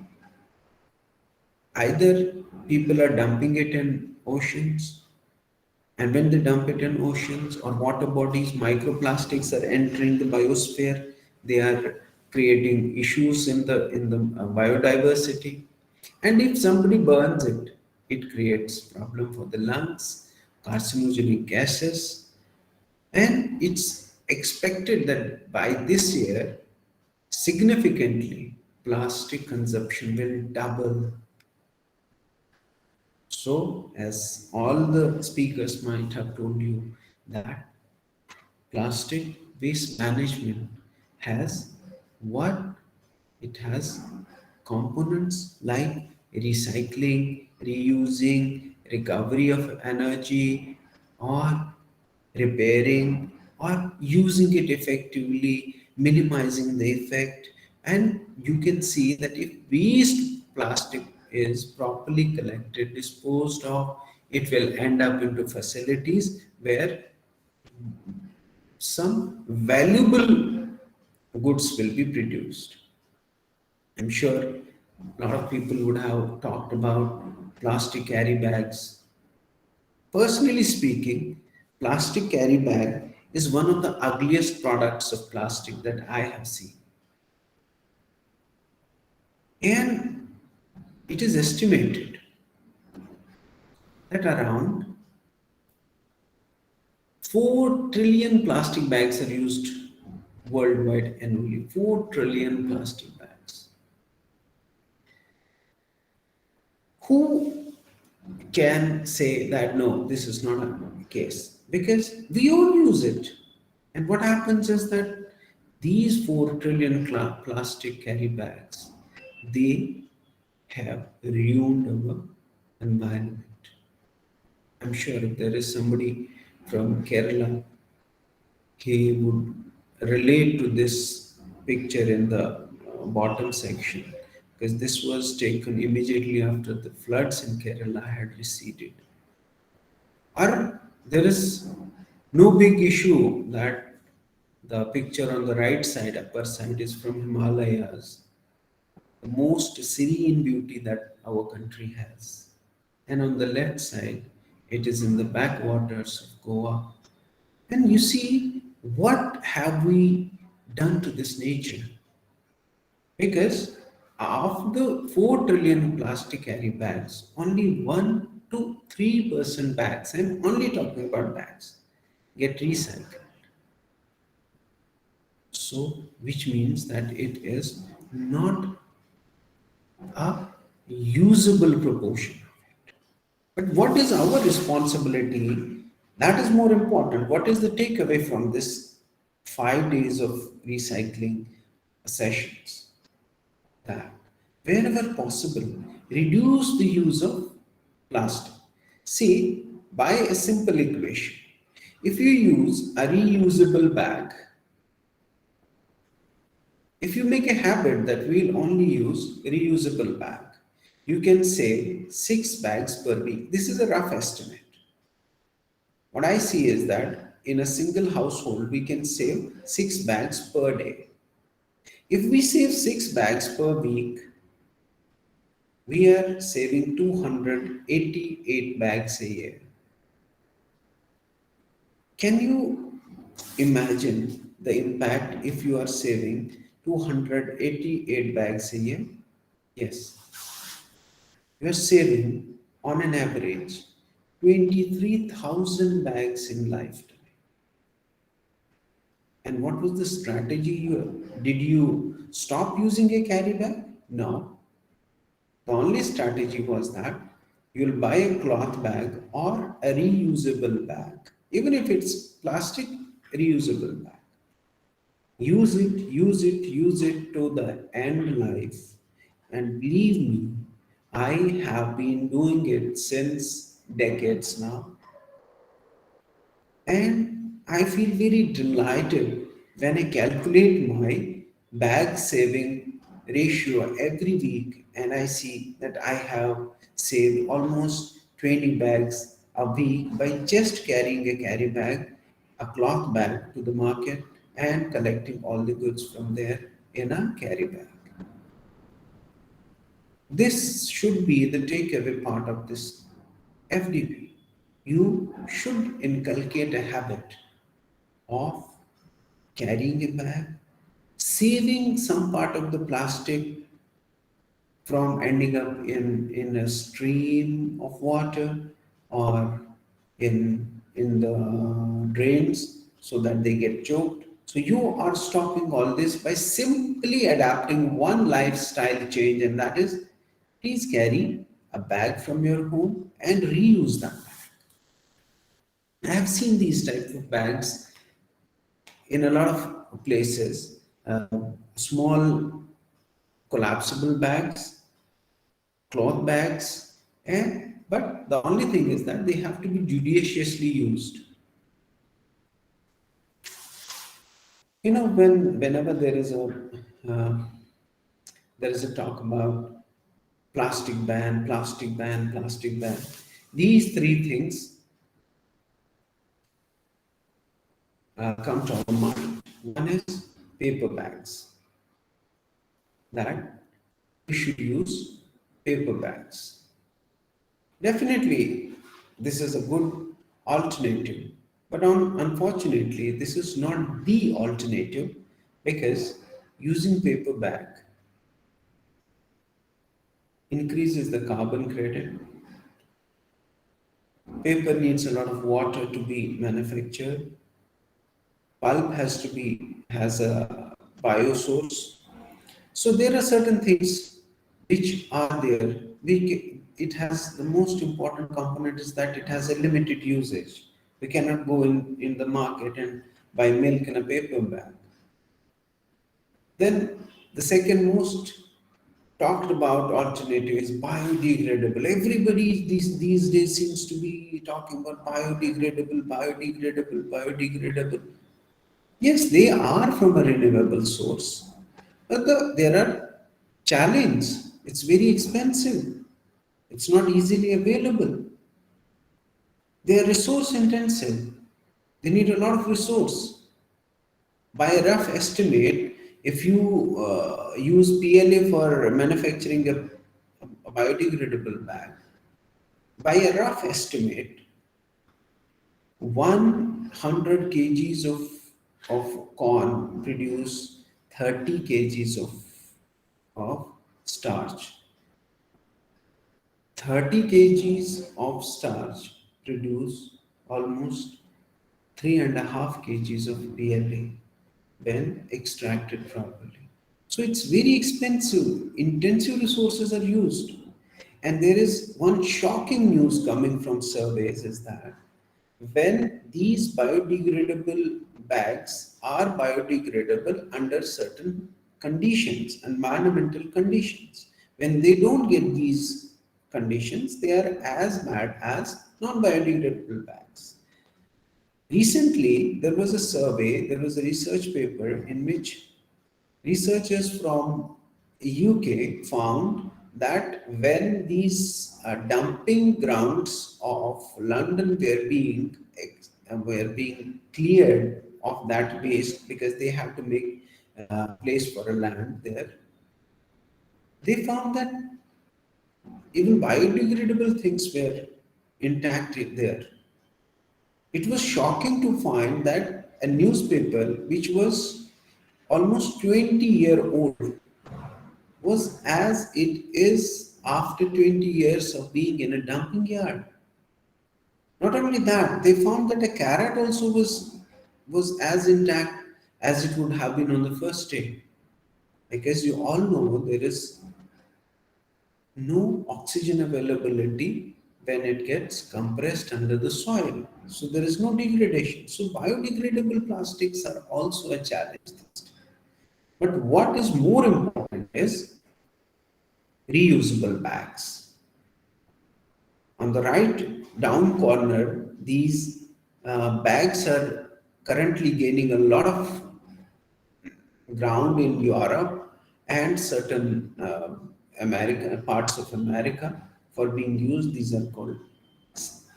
either people are dumping it in oceans, and when they dump it in oceans or water bodies, microplastics are entering the biosphere. They are creating issues in the biodiversity. And if somebody burns it, it creates problem for the lungs, carcinogenic gases, and it's expected that by this year, significantly, plastic consumption will double. So, as all the speakers might have told you, that plastic waste management has what? It has components like recycling, reusing, recovery of energy, or repairing, or using it effectively, minimizing the effect. And you can see that if waste plastic is properly collected, disposed of, it will end up into facilities where some valuable goods will be produced. I'm sure a lot of people would have talked about plastic carry bags. Personally speaking, plastic carry bag is one of the ugliest products of plastic that I have seen. And it is estimated that around 4 trillion plastic bags are used worldwide annually. 4 trillion plastic bags. Who can say that no, this is not a case? Because we all use it. And what happens is that these 4 trillion plastic carry bags, they have ruined our environment. I'm sure if there is somebody from Kerala, he would relate to this picture in the bottom section, because this was taken immediately after the floods in Kerala had receded. Or there is no big issue that the picture on the right side, upper side, is from Himalayas, the most serene beauty that our country has. And on the left side, it is in the backwaters of Goa. And you see, what have we done to this nature? Because of the 4 trillion plastic carry bags, only 1 to 3% bags, I'm only talking about bags, get recycled. So, which means that it is not a usable proportion. But what is our responsibility? That is more important. What is the takeaway from this 5 days of recycling sessions? That wherever possible, reduce the use of plastic. See, by a simple equation, if you use a reusable bag, if you make a habit that we'll only use reusable bag, you can save 6 bags per week. This is a rough estimate. What I see is that in a single household, we can save 6 bags per day. If we save 6 bags per week, we are saving 288 bags a year. Can you imagine the impact if you are saving 288 bags a year? Yes, you are saving on an average 23,000 bags in lifetime. And what was the strategy? Did you stop using a carry bag? No, the only strategy was that you'll buy a cloth bag or a reusable bag, even if it's plastic, reusable bag. Use it to the end life. And believe me, I have been doing it since decades now. And I feel very delighted when I calculate my bag saving ratio every week and I see that I have saved almost 20 bags a week by just carrying a carry bag, a cloth bag to the market and collecting all the goods from there in a carry bag. This should be the takeaway part of this FDP. You should inculcate a habit of carrying a bag, saving some part of the plastic from ending up in a stream of water or in the drains so that they get choked. So you are stopping all this by simply adapting one lifestyle change, and that is please carry a bag from your home and reuse that bag. I have seen these type of bags in a lot of places, small collapsible bags, cloth bags, and but the only thing is that they have to be judiciously used. Whenever uh, there is a talk about plastic ban, these three things come to our mind. One is paper bags, that we should use paper bags. Definitely, this is a good alternative, but unfortunately, this is not the alternative because using paper bag increases the carbon credit. Paper needs a lot of water to be manufactured. Pulp has a biosource. So there are certain things which are there. It has the most important component is that it has a limited usage. We cannot go in the market and buy milk in a paper bag. Then the second most talked about alternative is biodegradable. Everybody these days seems to be talking about biodegradable. Yes, they are from a renewable source, but there are challenge. It's very expensive. It's not easily available. They are resource intensive. They need a lot of resource. By a rough estimate, if you use PLA for manufacturing a biodegradable bag, by a rough estimate, 100 kgs of corn produce 30 kgs of starch. 30 kgs of starch produce almost 3.5 kgs of PLA when extracted properly. So it's very expensive. Intensive resources are used. And there is one shocking news coming from surveys is that when these biodegradable bags are biodegradable under certain conditions, environmental conditions, when they don't get these conditions, they are as bad as non biodegradable bags. Recently, there was a survey, there was a research paper in which researchers from UK found that when these dumping grounds of London were being cleared of that waste because they have to make place for a land there, they found that even biodegradable things were intact there. It was shocking to find that a newspaper which was almost 20-year old was as it is after 20 years of being in a dumping yard. Not only that, they found that a carrot also was as intact as it would have been on the first day. Because you all know there is no oxygen availability when it gets compressed under the soil. So there is no degradation. So biodegradable plastics are also a challenge. But what is more important is reusable bags. On the right down corner, these bags are currently gaining a lot of ground in Europe and certain America parts of America for being used. These are called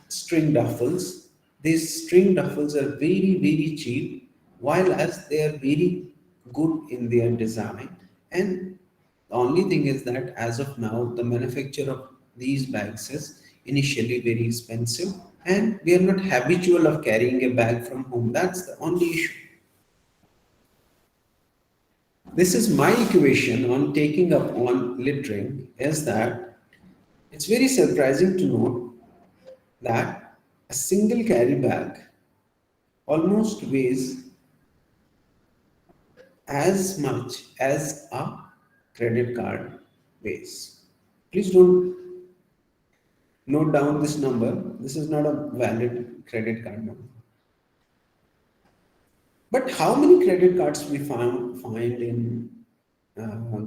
string duffels. These string duffels are very very cheap, while as they are very good in their design. And the only thing is that as of now, the manufacture of these bags is initially very expensive, and we are not habitual of carrying a bag from home. That's the only issue. This is my equation on taking up on littering is that it's very surprising to note that a single carry bag almost weighs as much as a credit card weighs. Please don't note down this number. This is not a valid credit card number. But how many credit cards we find in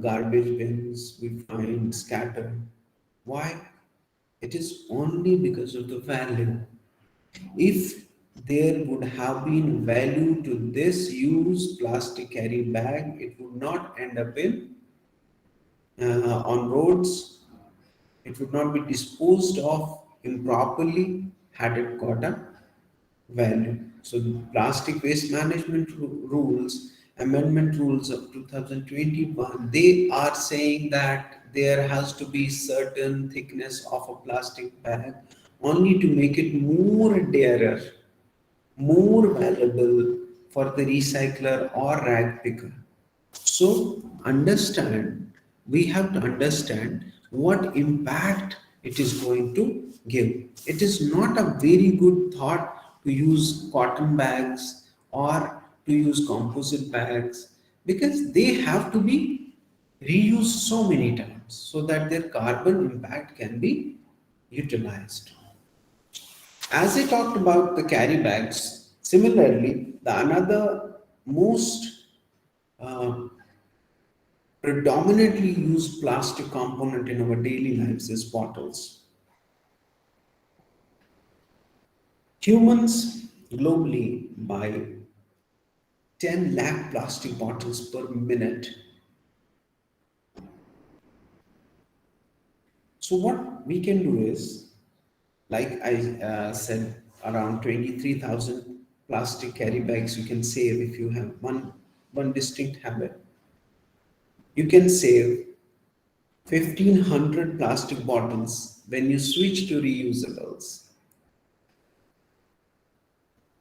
garbage bins? We find scattered. Why? It is only because of the value. If there would have been value to this used plastic carry bag, it would not end up in on roads. It would not be disposed of improperly had it got a value. So, the plastic waste management rules, amendment rules of 2021, they are saying that there has to be certain thickness of a plastic bag only to make it more dearer, more valuable for the recycler or rag picker. So, we have to understand what impact it is going to give. It is not a very good thought to use cotton bags or to use composite bags because they have to be reused so many times so that their carbon impact can be utilized. As I talked about the carry bags, similarly, the another most uh, predominantly used plastic component in our daily lives is bottles. Humans globally buy 10 lakh plastic bottles per minute. So, what we can do is, like I said, around 23,000 plastic carry bags you can save if you have one distinct habit. You can save 1,500 plastic bottles when you switch to reusables.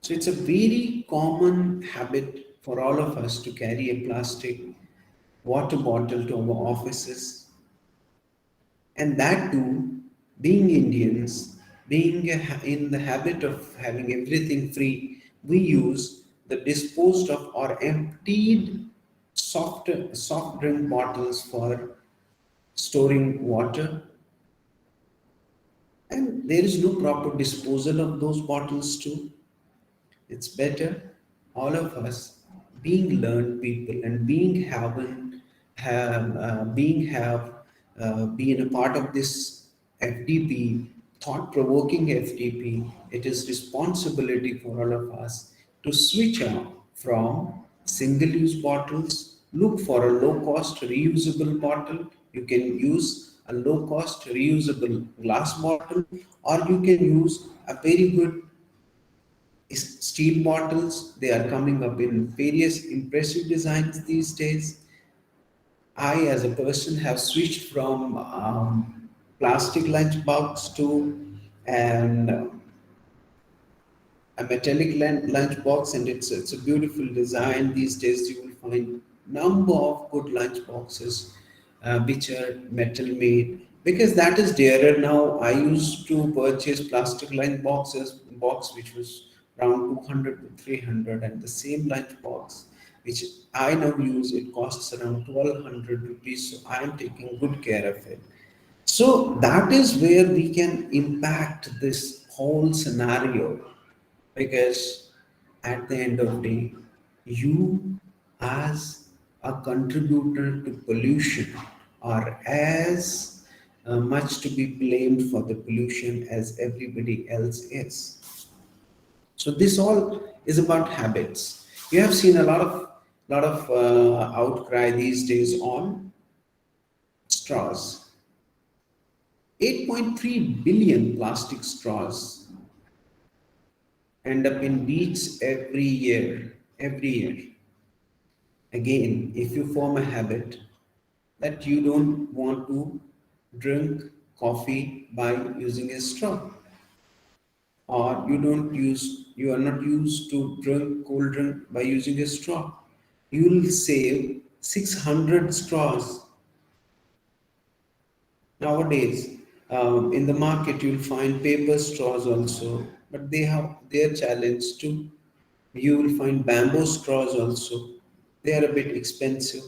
So it's a very common habit for all of us to carry a plastic water bottle to our offices. And that too, being Indians, being in the habit of having everything free, we use the disposed of or emptied soft drink bottles for storing water. And there is no proper disposal of those bottles too. It's better all of us being learned people and being a part of this FDP, thought-provoking FDP. It is responsibility for all of us to switch out from single-use bottles. Look for a low-cost reusable bottle. You can use a low-cost reusable glass bottle, or you can use a very good steel bottles. They are coming up in various impressive designs these days. I as a person have switched from plastic lunchbox to an a metallic lunch box, and it's a beautiful design. These days you will find number of good lunch boxes which are metal made because that is dearer now. I used to purchase plastic lunch box which was around 200 to 300, and the same lunch box which I now use, it costs around 1,200 rupees. So I am taking good care of it. So that is where we can impact this whole scenario, because at the end of the day, you as a contributor to pollution are as much to be blamed for the pollution as everybody else is. So this all is about habits. You have seen a lot of outcry these days on straws. 8.3 billion plastic straws end up in beaches every year. Every year. Again, if you form a habit that you don't want to drink coffee by using a straw, or you are not used to drink cold drink by using a straw, you will save 600 straws. Nowadays, in the market, you'll find paper straws also, but they have their challenge too. You will find bamboo straws also. They are a bit expensive.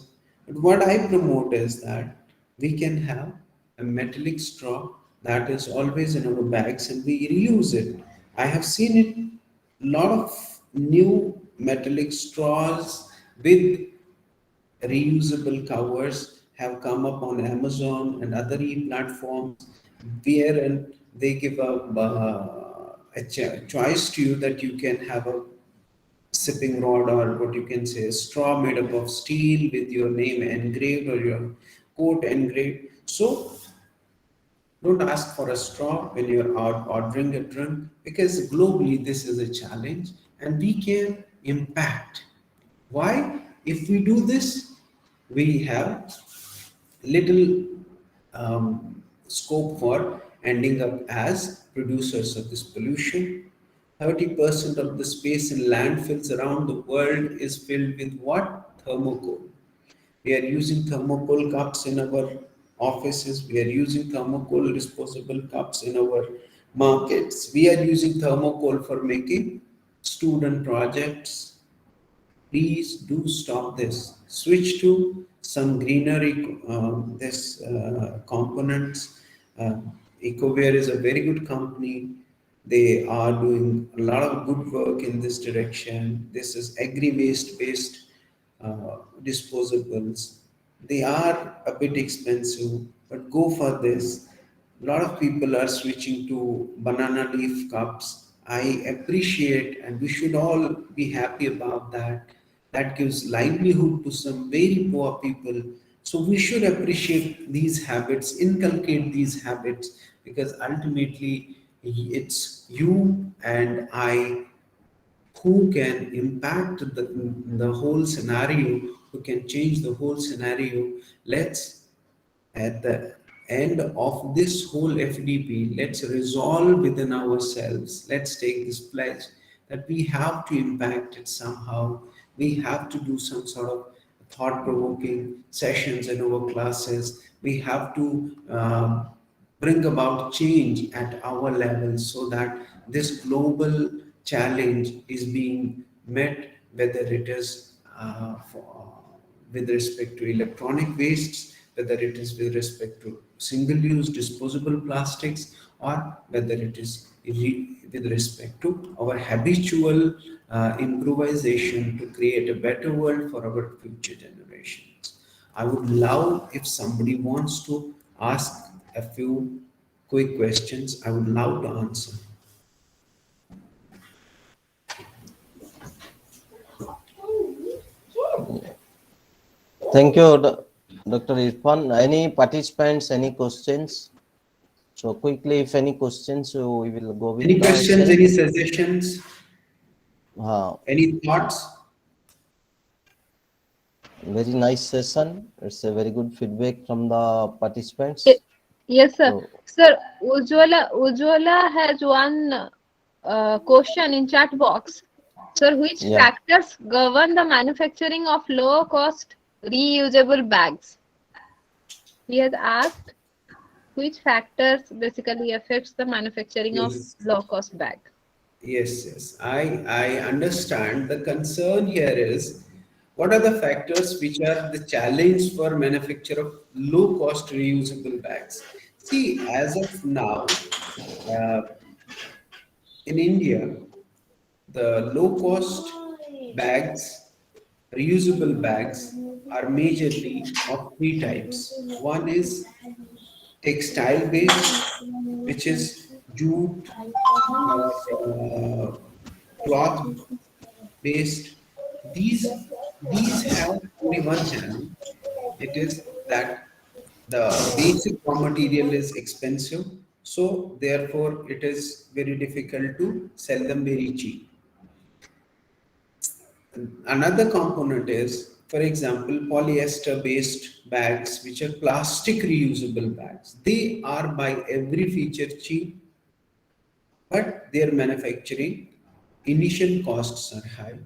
But what I promote is that we can have a metallic straw that is always in our bags and we reuse it. I have seen it, lot of new metallic straws with reusable covers have come up on Amazon and other e-platforms, wherein they give a choice to you that you can have a sipping rod, or what you can say, a straw made up of steel with your name engraved or your quote engraved. So don't ask for a straw when you're out ordering a drink, because globally this is a challenge and we can impact. Why? If we do this, we have little scope for ending up as producers of this pollution. 30% of the space in landfills around the world is filled with what? Thermocol. We are using thermocol cups in our offices. We are using thermocol disposable cups in our markets. We are using thermocol for making student projects. Please do stop this. Switch to some greenery this components. Uh, EcoWare is a very good company. They are doing a lot of good work in this direction. This is agri waste based disposables. They are a bit expensive, but go for this. A lot of people are switching to banana leaf cups. I appreciate, and we should all be happy about that. That gives livelihood to some very poor people. So we should appreciate these habits, inculcate these habits, because ultimately it's you and I who can impact the whole scenario, who can change the whole scenario. Let's, at the end of this whole FDP, let's resolve within ourselves. Let's take this pledge that we have to impact it somehow. We have to do some sort of thought provoking sessions in our classes. We have to bring about change at our level so that this global challenge is being met, whether it is with respect to electronic wastes, whether it is with respect to single use disposable plastics, or whether it is with respect to our habitual improvisation to create a better world for our future generations. I would love if somebody wants to ask a few quick questions. I would love to answer. Thank you, Dr. Irfan. Any participants, any questions? So quickly, if any questions, so we will go with Any the questions, session. any suggestions, Uh, any thoughts? Very nice session. It's a very good feedback from the Ye- participants. Yes, sir. So Sir, Ujwala has one question in chat box. Sir, which yeah, factors govern the manufacturing of low-cost reusable bags? He has asked which factors basically affects the manufacturing of Yes. low-cost bag. Yes, yes. I understand. The concern here is what are the factors which are the challenge for manufacture of low cost reusable bags? See, as of now, uh, in India, the low cost bags, reusable bags, are majorly of three types. One is textile based, which is jute or cloth based. These have only one challenge. It is that the basic raw material is expensive, so therefore it is very difficult to sell them very cheap. Another component is, for example, polyester based bags, which are plastic reusable bags. They are by every feature cheap, but their manufacturing initial costs are high.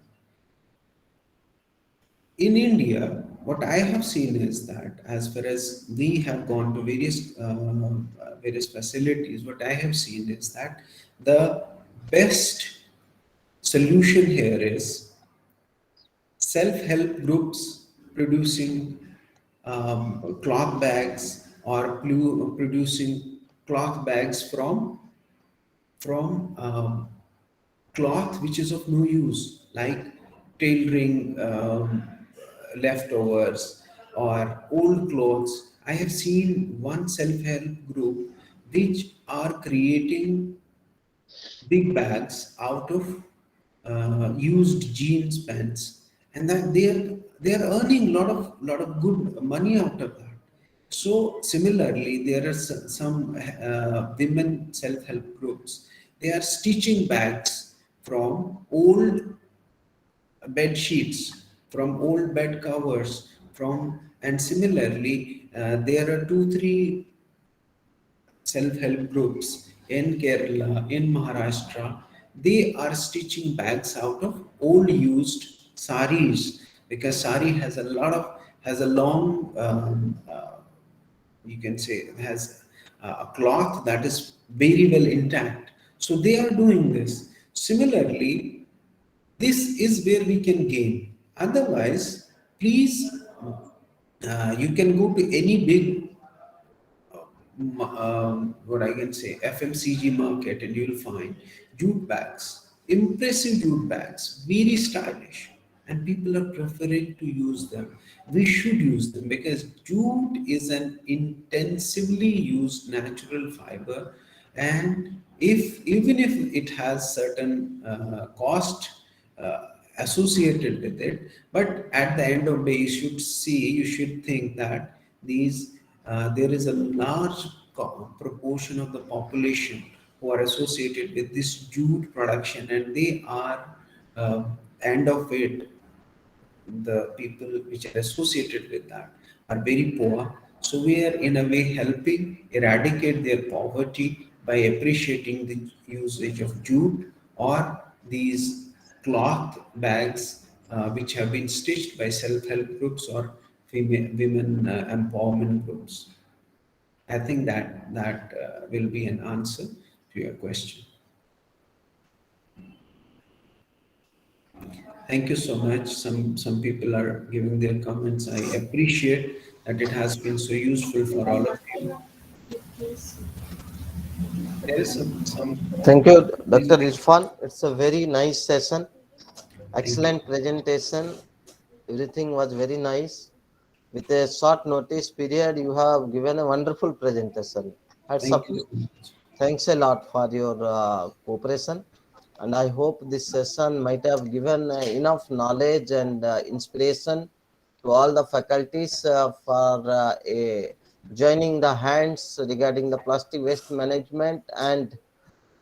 In India, what I have seen is that as far as we have gone to various facilities, what I have seen is that the best solution here is self-help groups producing cloth bags or producing cloth bags from cloth which is of no use, like tailoring leftovers or old clothes. I have seen one self-help group which are creating big bags out of used jeans pants, and that they are earning lot of good money out of that. So similarly, there are some women self-help groups. They are stitching bags from old bed sheets, from old bed covers, from and similarly, there are two, three self-help groups in Kerala, in Maharashtra. They are stitching bags out of old used saris, because sari has a long you can say it has a cloth that is very well intact. So they are doing this. Similarly, this is where we can gain. Otherwise, please, you can go to any big what I can say, FMCG market, and you'll find jute bags, impressive jute bags, very stylish, and people are preferring to use them. We should use them because jute is an intensively used natural fiber, and if even if it has certain cost associated with it, but at the end of the day, you should think that there is a large proportion of the population who are associated with this jute production, and they are end of it, the people which are associated with that are very poor. So we are in a way helping eradicate their poverty by appreciating the usage of jute or these cloth bags which have been stitched by self-help groups or women empowerment groups. I think that will be an answer to your question. Thank you so much. Some people are giving their comments. I appreciate that it has been so useful for all of you. There is some Thank you, Dr. feedback. Irfan. It's a very nice session. Thank you. Excellent presentation. Everything was very nice. With a short notice period, you have given a wonderful presentation. Hats Thank up you you. so much. Thanks a lot for your cooperation. And I hope this session might have given enough knowledge and inspiration to all the faculties for joining the hands regarding the plastic waste management and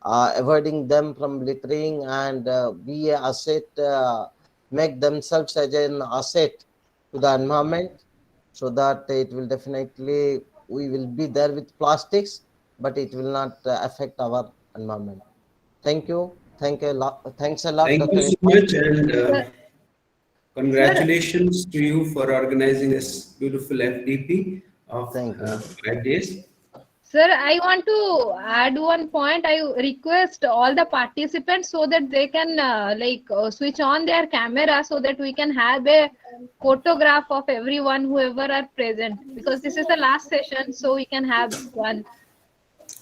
avoiding them from littering and be a asset, make themselves as an asset to the environment, so that it will definitely, we will be there with plastics, but it will not affect our environment. Thank you. Thank you a lot. Thanks a lot, Thank you Dr. so Irfan. much, and Sir, sir, congratulations to you for organizing this beautiful FDP of Thank you. 5 days. sir, I want to add one point. I request all the participants so that they can switch on their camera so that we can have a photograph of everyone, whoever are present, because this is the last session, so we can have one.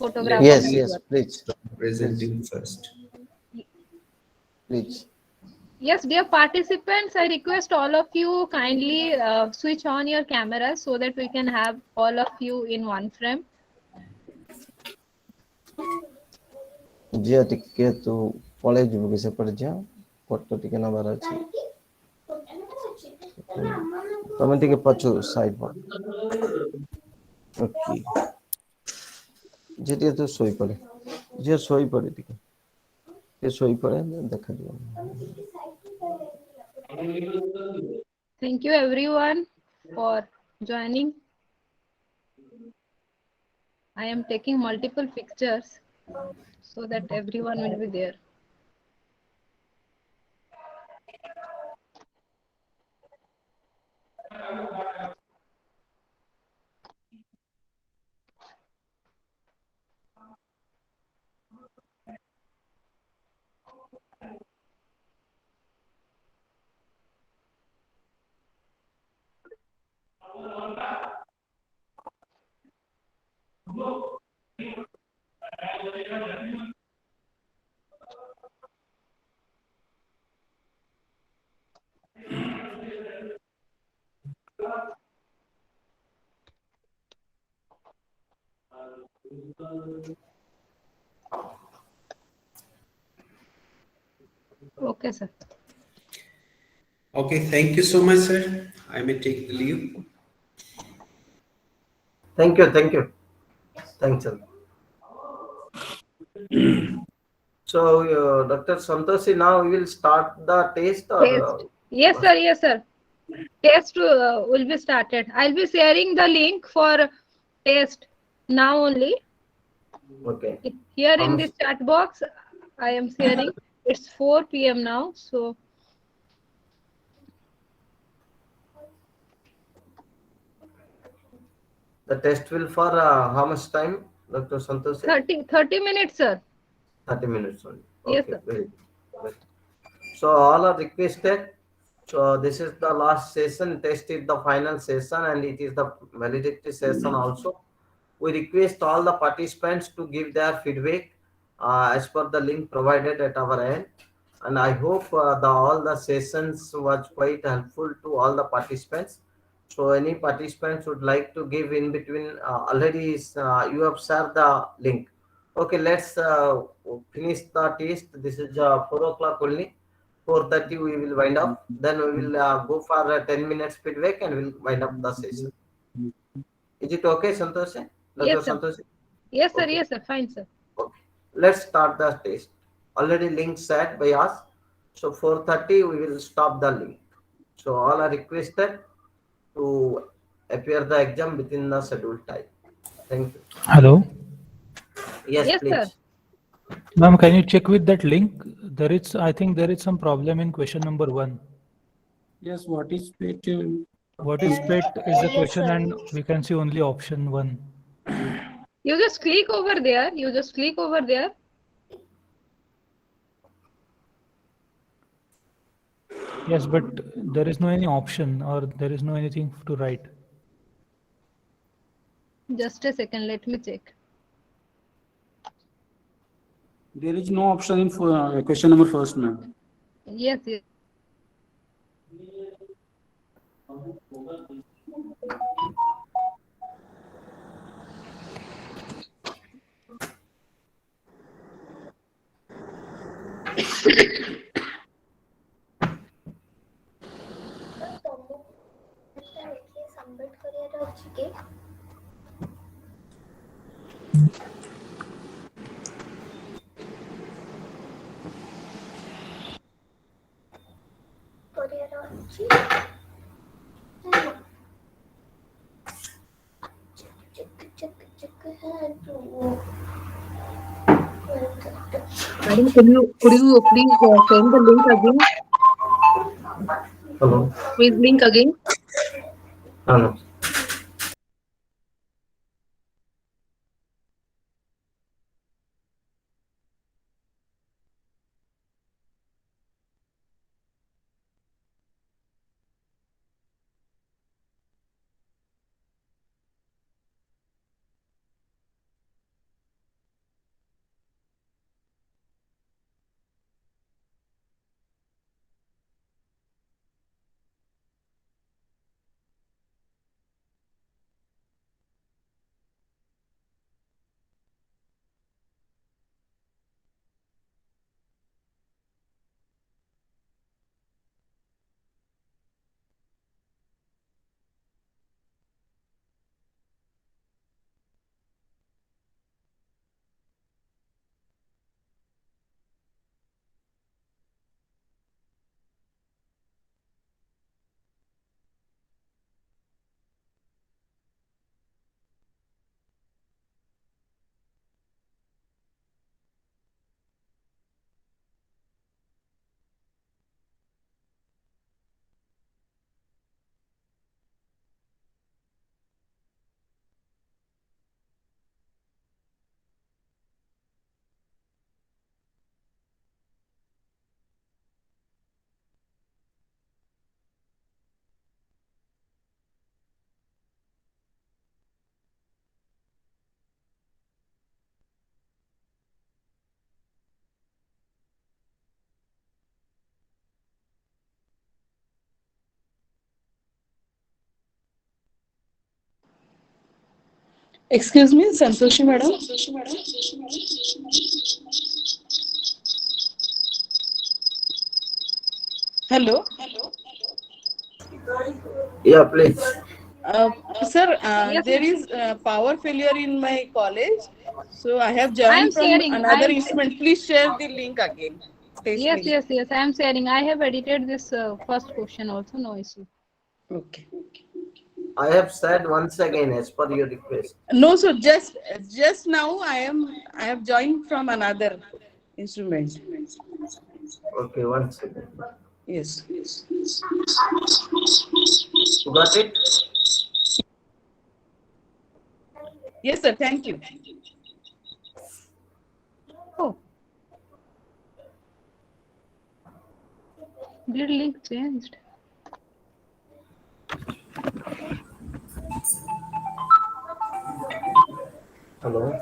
Let photographer Yes, me yes, network. please, start please, presenting first. please. Yes, dear participants, I request all of you kindly switch on your cameras so that we can have all of you in one frame. ଝିଅ ଟିକେ ତୁ ପଳେଇ ଯିବୁ କି ସେପଟେ ଝିଅ photo ଟିକେ ନେବାର ଅଛି ତମେ ଟିକେ ପଛୁ ସାଇଡ ପଟ ଓକେ ଝିଅ ଟିକେ ତୁ ଶୋଇପଡେ ଝିଅ ଶୋଇପଡେ ଟିକେ ଶୋଇପଡେ ଦେଖାଯିବ Thank you everyone for joining. I am taking multiple pictures so that everyone will be there. Okay, sir. Okay, thank you so much, sir. I may take the leave. thank you thanks sir. So Dr. Santoshi, now we will start the test or Test. Yes, sir. Yes, sir. Test will be started. I'll be sharing the link for test now only. okay Here in um, this chat box, I am sharing. It's 4 p.m. now, so the test will for how much time, Dr. Santoshi? 30 minutes, sir. 30 minutes only. Yes, Okay, sir. very good. So all are requested. So this is the last session. Test is the final session, and it is the validity session also. We request all the participants to give their feedback as per the link provided at our end. And I hope all the sessions was quite helpful to all the participants. So any participants would like to give in between, already you have shared the link. Okay, let's finish the test. This is 4 o'clock only. 4:30 we will wind up. Then we will go for 10 minutes feedback and we'll wind up the session. Is it okay, Santosh? Dr. Yes, sir. Santosh? Yes, sir. Okay. Yes, sir. Fine, sir. Okay. Let's start the test. Already link set by us. So 4:30 we will stop the link. So all are requested to appear the exam within the scheduled time. Thank you. Hello, Yes, Yes, sir. please. ma'am. Can you check with that link? I think there is some problem in question number one. Yes, what is page? What is PET is the question, and we can see only option one. You just click over there. You just click over there. Yes, but there is no any option or there is no anything to write. Just a second. Let me check. There is no option in question number first, ma'am. Yes, yes. Submit କରିବାର ଅଛି କି କରିବାର ଅଛି check है तो Madam, could you please send the link again? Hello. Please link again. Hello. Excuse me, Santoshi madam. Hello. Yeah, please. Sir, Yes, there is power failure in my college. So I have I am joined from sharing. I another am. instrument. Please share the link again. Test Yes, link. yes, yes. I am sharing. I have edited this first question also. No issue. Okay. I have said once again as per your request. No, so just now I have joined from another instrument. Okay, one second. Yes. You got it? Yes, sir. Thank you. Oh, grid link changed. Hello.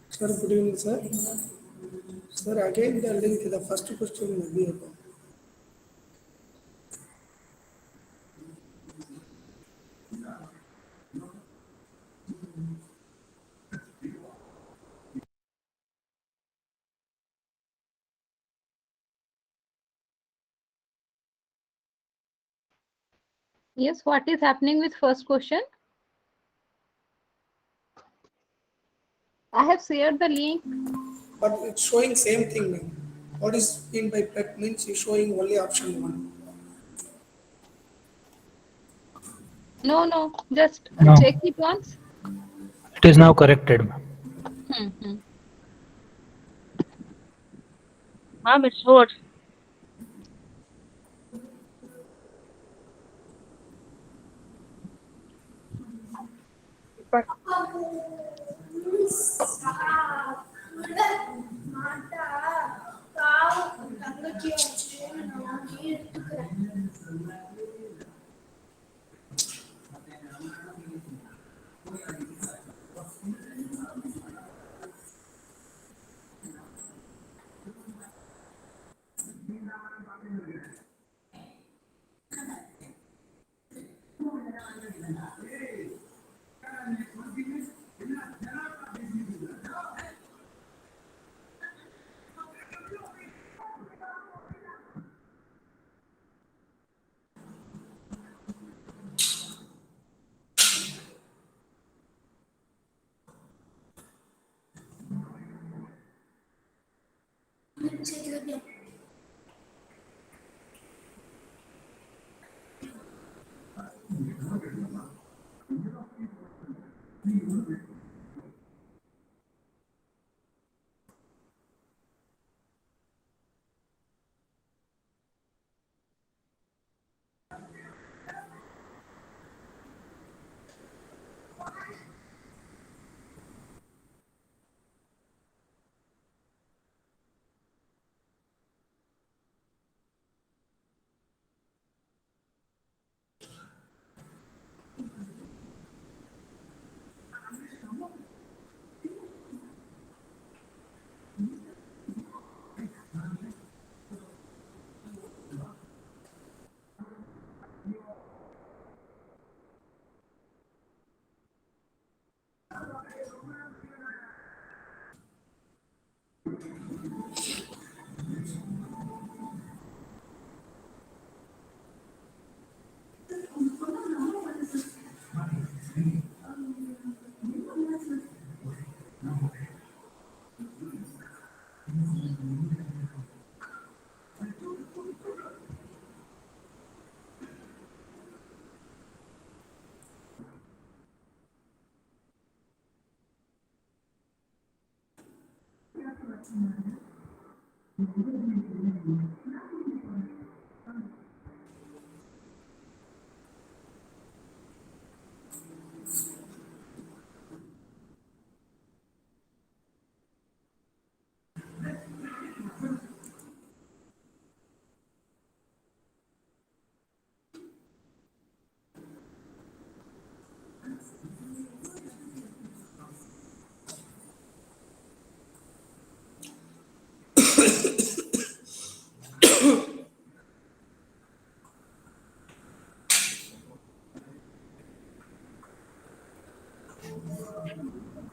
Sir, good evening, sir. Sir, again the link, the first question will be about. Yes, what is happening with first question? I have shared the link. But it's showing same thing now. What is mean by PET means it's showing only option one. No, no. Just No, check it once. it is now corrected. Hmm, hmm. Ma'am, it's what? But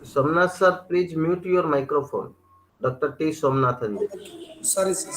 Somnath sir, please mute your microphone. Dr. T. Somnathan ji. Sorry, sir.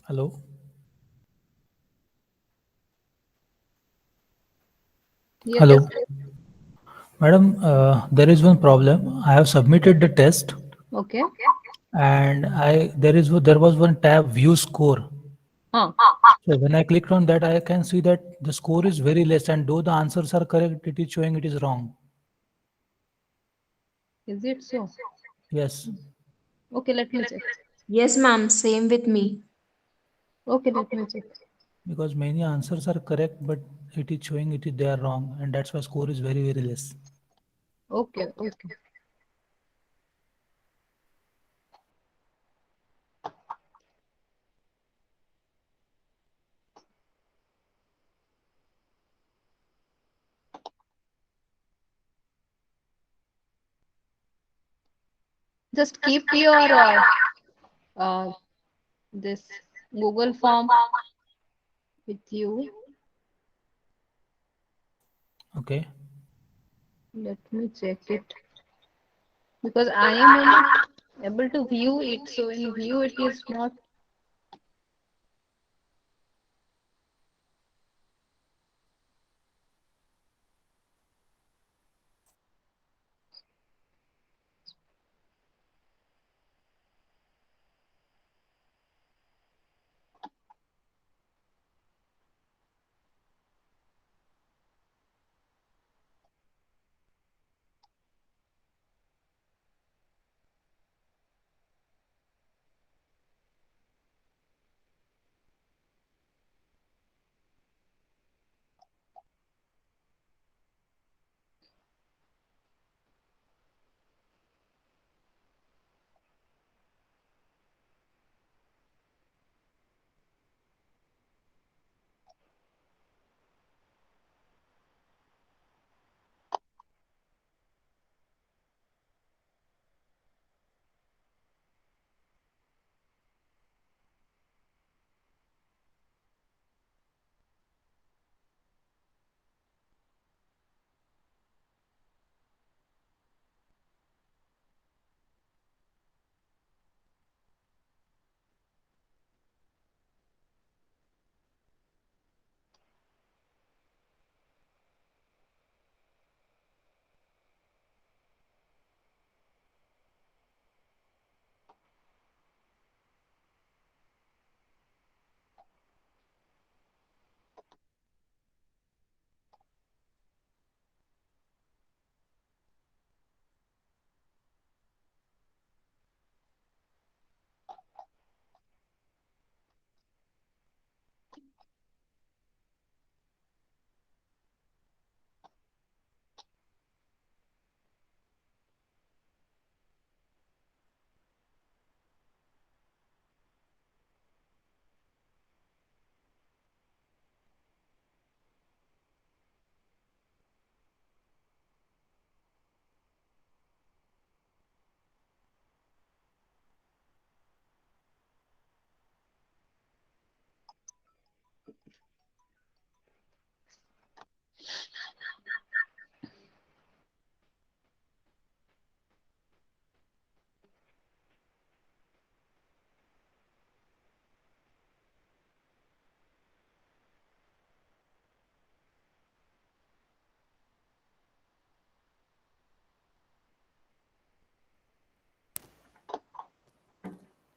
Hello. Yes, Hello. yes, yes. Madam, there is one problem. I have submitted the test Okay. and there was one tab view score. Huh. So when I clicked on that, I can see that the score is very less, and though the answers are correct, it is showing it is wrong. Is it so? Yes, Okay, let me check. Yes, ma'am. Same with me. Okay, let me check. because many answers are correct, but it is showing they are wrong, and that's why score is very less. Okay, okay. Just keep your uh, this Google form with you. Okay. Let me check it because I am not able to view it. So in view it is not.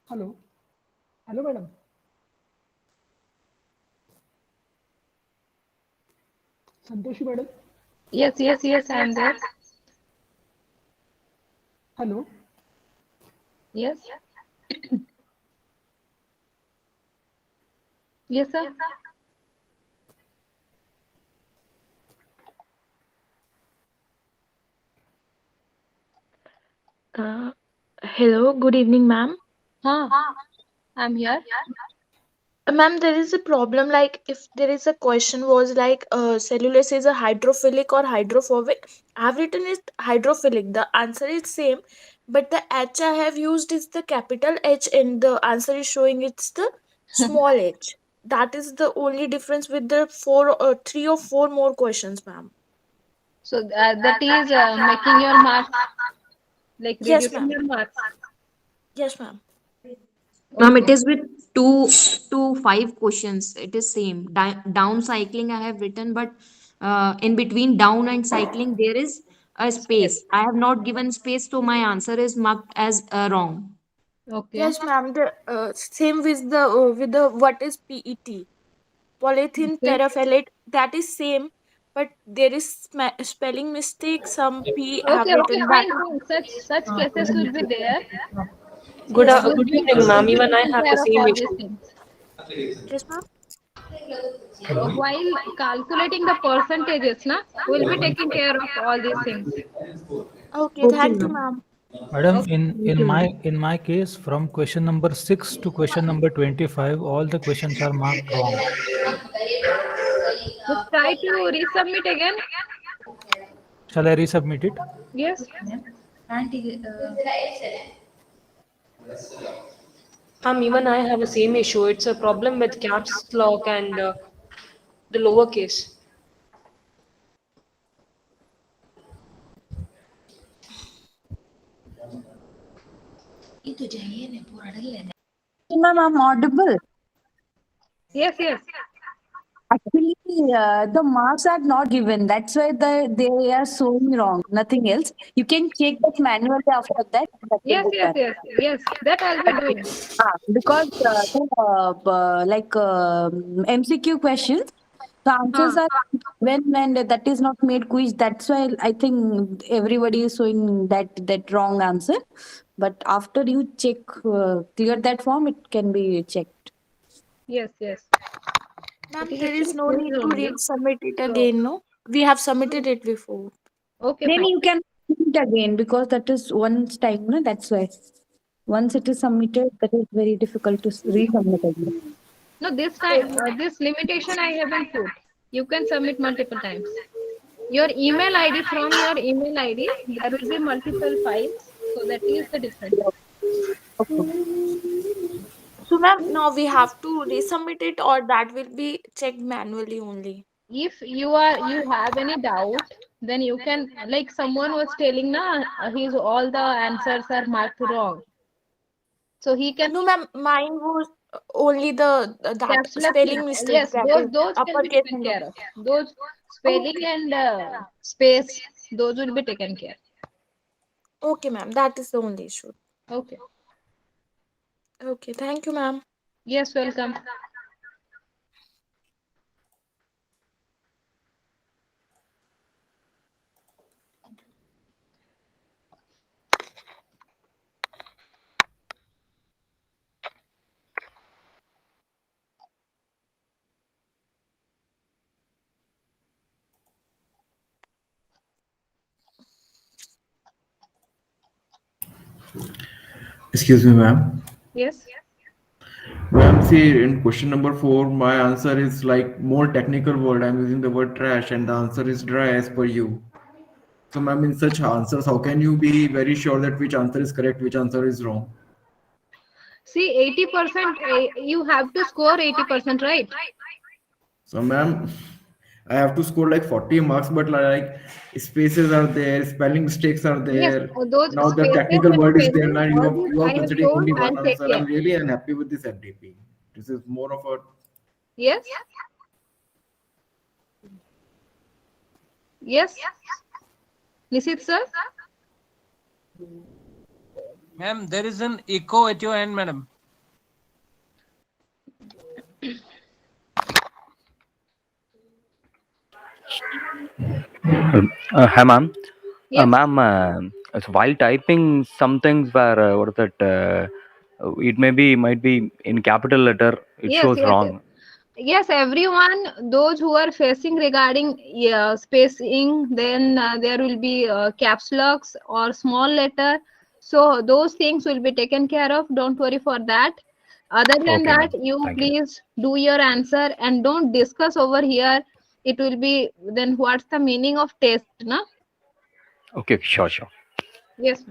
Hello. Hello, madam. Santoshi, madam. Yes, yes, yes, I am there. Hello. Yes. Yes, sir. Hello, good evening, ma'am. Huh. I'm here. Ma'am, there is a problem like if there is a question was like cellulose is a hydrophilic or hydrophobic. I have written it hydrophilic. The answer is same, but the H I have used is the capital H and the answer is showing it's the small h. That is the only difference with the three or four more questions, ma'am. So that is making your marks like Yes, reducing ma'am. your marks. Yes, ma'am. Ma'am, it Okay. is with 2 to 5 questions. It is same. Down cycling I have written, but in between down and cycling there is a space. I have not given space, so my answer is marked as wrong. Okay. Yes, ma'am. The same with the what is PET? Polythene Okay. terephthalate. That is same, but there is spelling mistake. Some P have Okay, okay, written that. fine, fine. Such cases will be there. Yes, ma'am. Good evening, will ma'am. be Even I taking have the care of same all these issue. things. Yes, ma'am. While calculating the percentages, na, we'll be taking care of all these things. Okay, Okay, thank you, ma'am. ma'am. Madam, Okay. Thank you, ma'am. in my case, from question number 6 to question number 25, all the questions are marked wrong. Just try to resubmit again. Shall I resubmit it? Yes. Even I have the same issue. It's a problem with caps lock and the lowercase. Ma'am, I'm audible. Yes, yes. Actually, the marks are not given. That's why they are showing wrong. Nothing else. You can check that manually after that. That will Yes, be yes, done. yes, yes. That I'll be doing. Because MCQ questions, the answers Huh. are when and that is not made quiz. That's why I think everybody is showing that wrong answer. But after you check, clear that form, it can be checked. Yes, yes. It Ma'am, is there is actually no quiz need to only. resubmit it So, again, no? We have submitted it before. okay, Then fine. you can do it again because that is once time, no? That's why. Once it is submitted, that is very difficult to resubmit again. No, this time, this limitation I haven't put. You can submit multiple times. Your email ID, from your email ID, there will be multiple files. So that is the difference. So, ma'am, now we have to resubmit it, or that will be checked manually only. If you have any doubt, then you can, like someone was telling na, his all the answers are marked wrong. So he can No, ma'am, mine was only that caps lock. spelling mistake, Yes, that is those can be uppercase taken and care of. Those spelling and space, those will be taken care. okay, ma'am, that is the only issue. Okay. Okay, thank you, ma'am. Yes, welcome. Excuse me, ma'am. Yes. Ma'am, see, in question number 4, my answer is like more technical word. I'm using the word trash, and the answer is dry as per you. So, ma'am, in such answers, how can you be very sure that which answer is correct, which answer is wrong? See, 80%, you have to score 80%, right? So, ma'am, I have to score like 40 marks, but like spaces are there, spelling mistakes are Yes, there. those Now the spaces technical and word is there. spacing, Now all these you are I have considering told, only I'll one take answer. I'm care. really unhappy with this FDP. This is more of a Yes. Yes. Nisit sir? Ma'am, there is an echo at your end, madam. Hi, ma'am. Yes. Ma'am, while typing, some things were what is that? It might be in capital letter. It Yes, shows yes, yes. wrong. Yes, everyone, those who are facing regarding spacing, then there will be caps locks or small letter. So those things will be taken care of. Don't worry for that. Other than Okay, that, ma'am. you Thank you. please do your answer and don't discuss over here. It will be then what's the meaning of test, na? Okay, sure. Yes.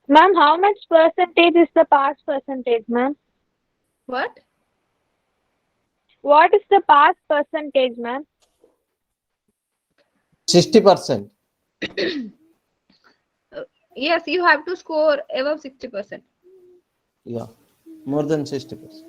Ma'am, how much percentage is the pass percentage, ma'am? What? What is the pass percentage, ma'am? 60%. Yes, you have to score above 60%. Yeah, more than 60%.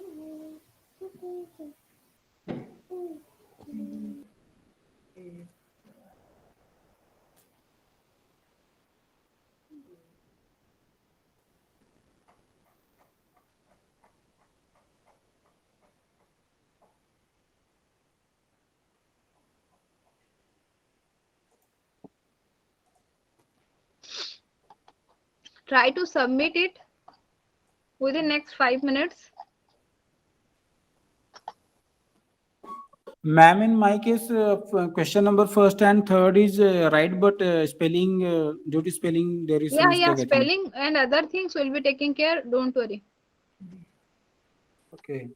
Try to submit it within next 5 minutes. Ma'am, in my case, question number first and third is right, but spelling, due to spelling, there is some Yeah, mistake, I think. spelling and other things will be taken care. Don't worry. Okay.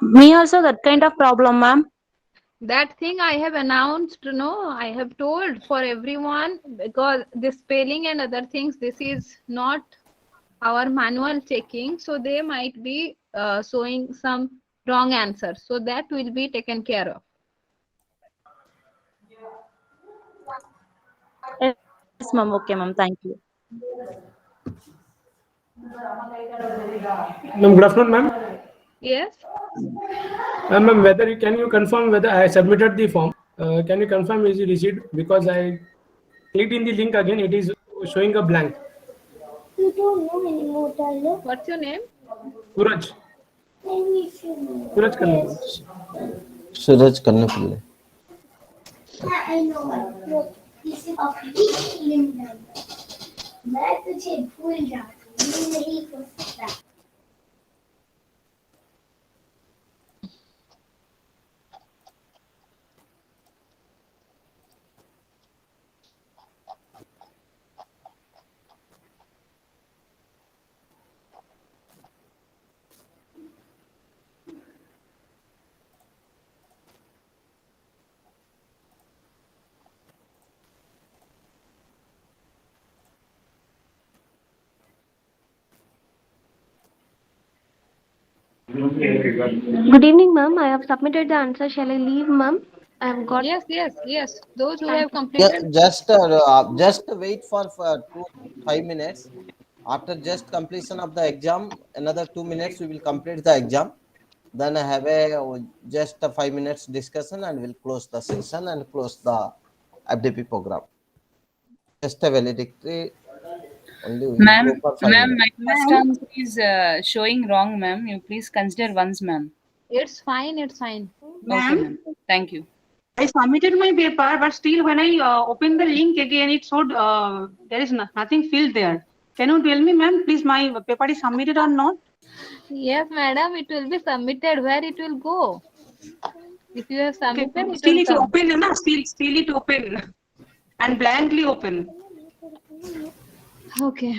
Me also that kind of problem, ma'am. That thing I have announced, no, I have told for everyone, because the spelling and other things, this is not our manual checking, so they might be showing some wrong answers, so that will be taken care of. Yes, ma'am. Okay, ma'am. Thank you. Ma'am, good afternoon, ma'am. Yes. Ma'am, can you confirm whether I submitted the form? Can you confirm is it received? Because I clicked in the link again, it is showing a blank. You don't know anymore, darling. What's your name? Suraj. Maybe if you know. Suraj Kannapur. Yes. Suraj Kannapalli. I know. Look, this is a big cylinder. मैं तुझे भूल जाती हूँ नहीं हो सकता. Good evening, ma'am. I have submitted the answer. Shall I leave, ma'am? I have got. Yes. Those who have Yeah, completed. just wait for 5 minutes. After just completion of the exam, another 2 minutes we will complete the exam. Then I have just a 5 minutes discussion and we'll close the session and close the FDP program. Just a valedictory. Only we will Ma'am, go for 5 ma'am, minutes. my first answer is showing wrong, ma'am. You please consider once, ma'am. It's fine. Okay, Ma'am, thank you. I submitted my paper, but still when I opened the link again, it showed there is nothing filled there. Can you tell me, ma'am, please, my paper is submitted or not? Yes, madam, it will be submitted. Where it will go? If you have submitted, it Still will it's come. open, na? Still it open and blankly open. Okay.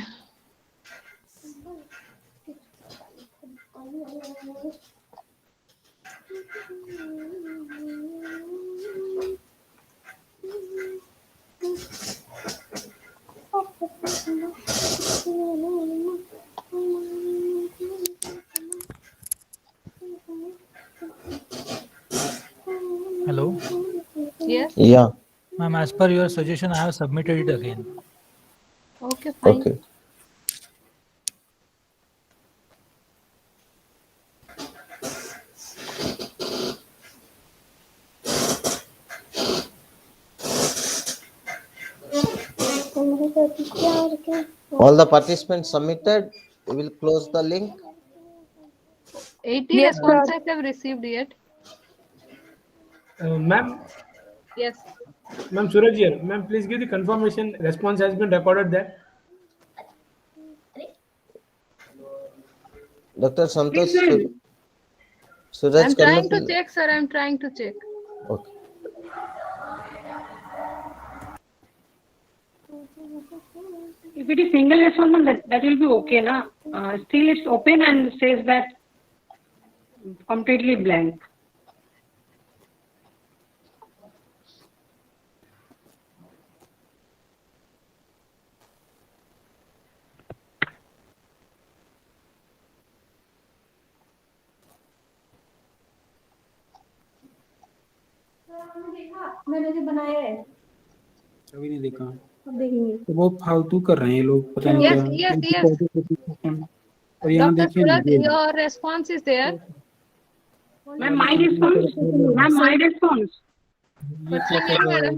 Hello? Yes. Yeah. Ma'am, as per your suggestion, I have submitted it again. Okay, fine. Okay. All the participants submitted. We will close the link. 80 Yes, sir. responses have received yet. Ma'am, Yes. Ma'am Suraj here. Ma'am, please give the confirmation response has been recorded there. Dr. Santosh Please, Suraj I'm trying to Kannapalli. check, sir. I'm trying to check. Okay. if it is single response, ma'am, that will be okay, na? Still it's open and says that completely blank. मैंने जो बनाया है अभी नहीं देखा। अब देखेंगे। तो वो फालतू कर रहे हैं ये लोग, पता नहीं Yes, क्या। yes, yes. और यहाँ Dr. देखिए Suraj, ना, your response is there. Ma'am, my response. Ma'am, my response. ये क्या Question कर is, रहा है, madam.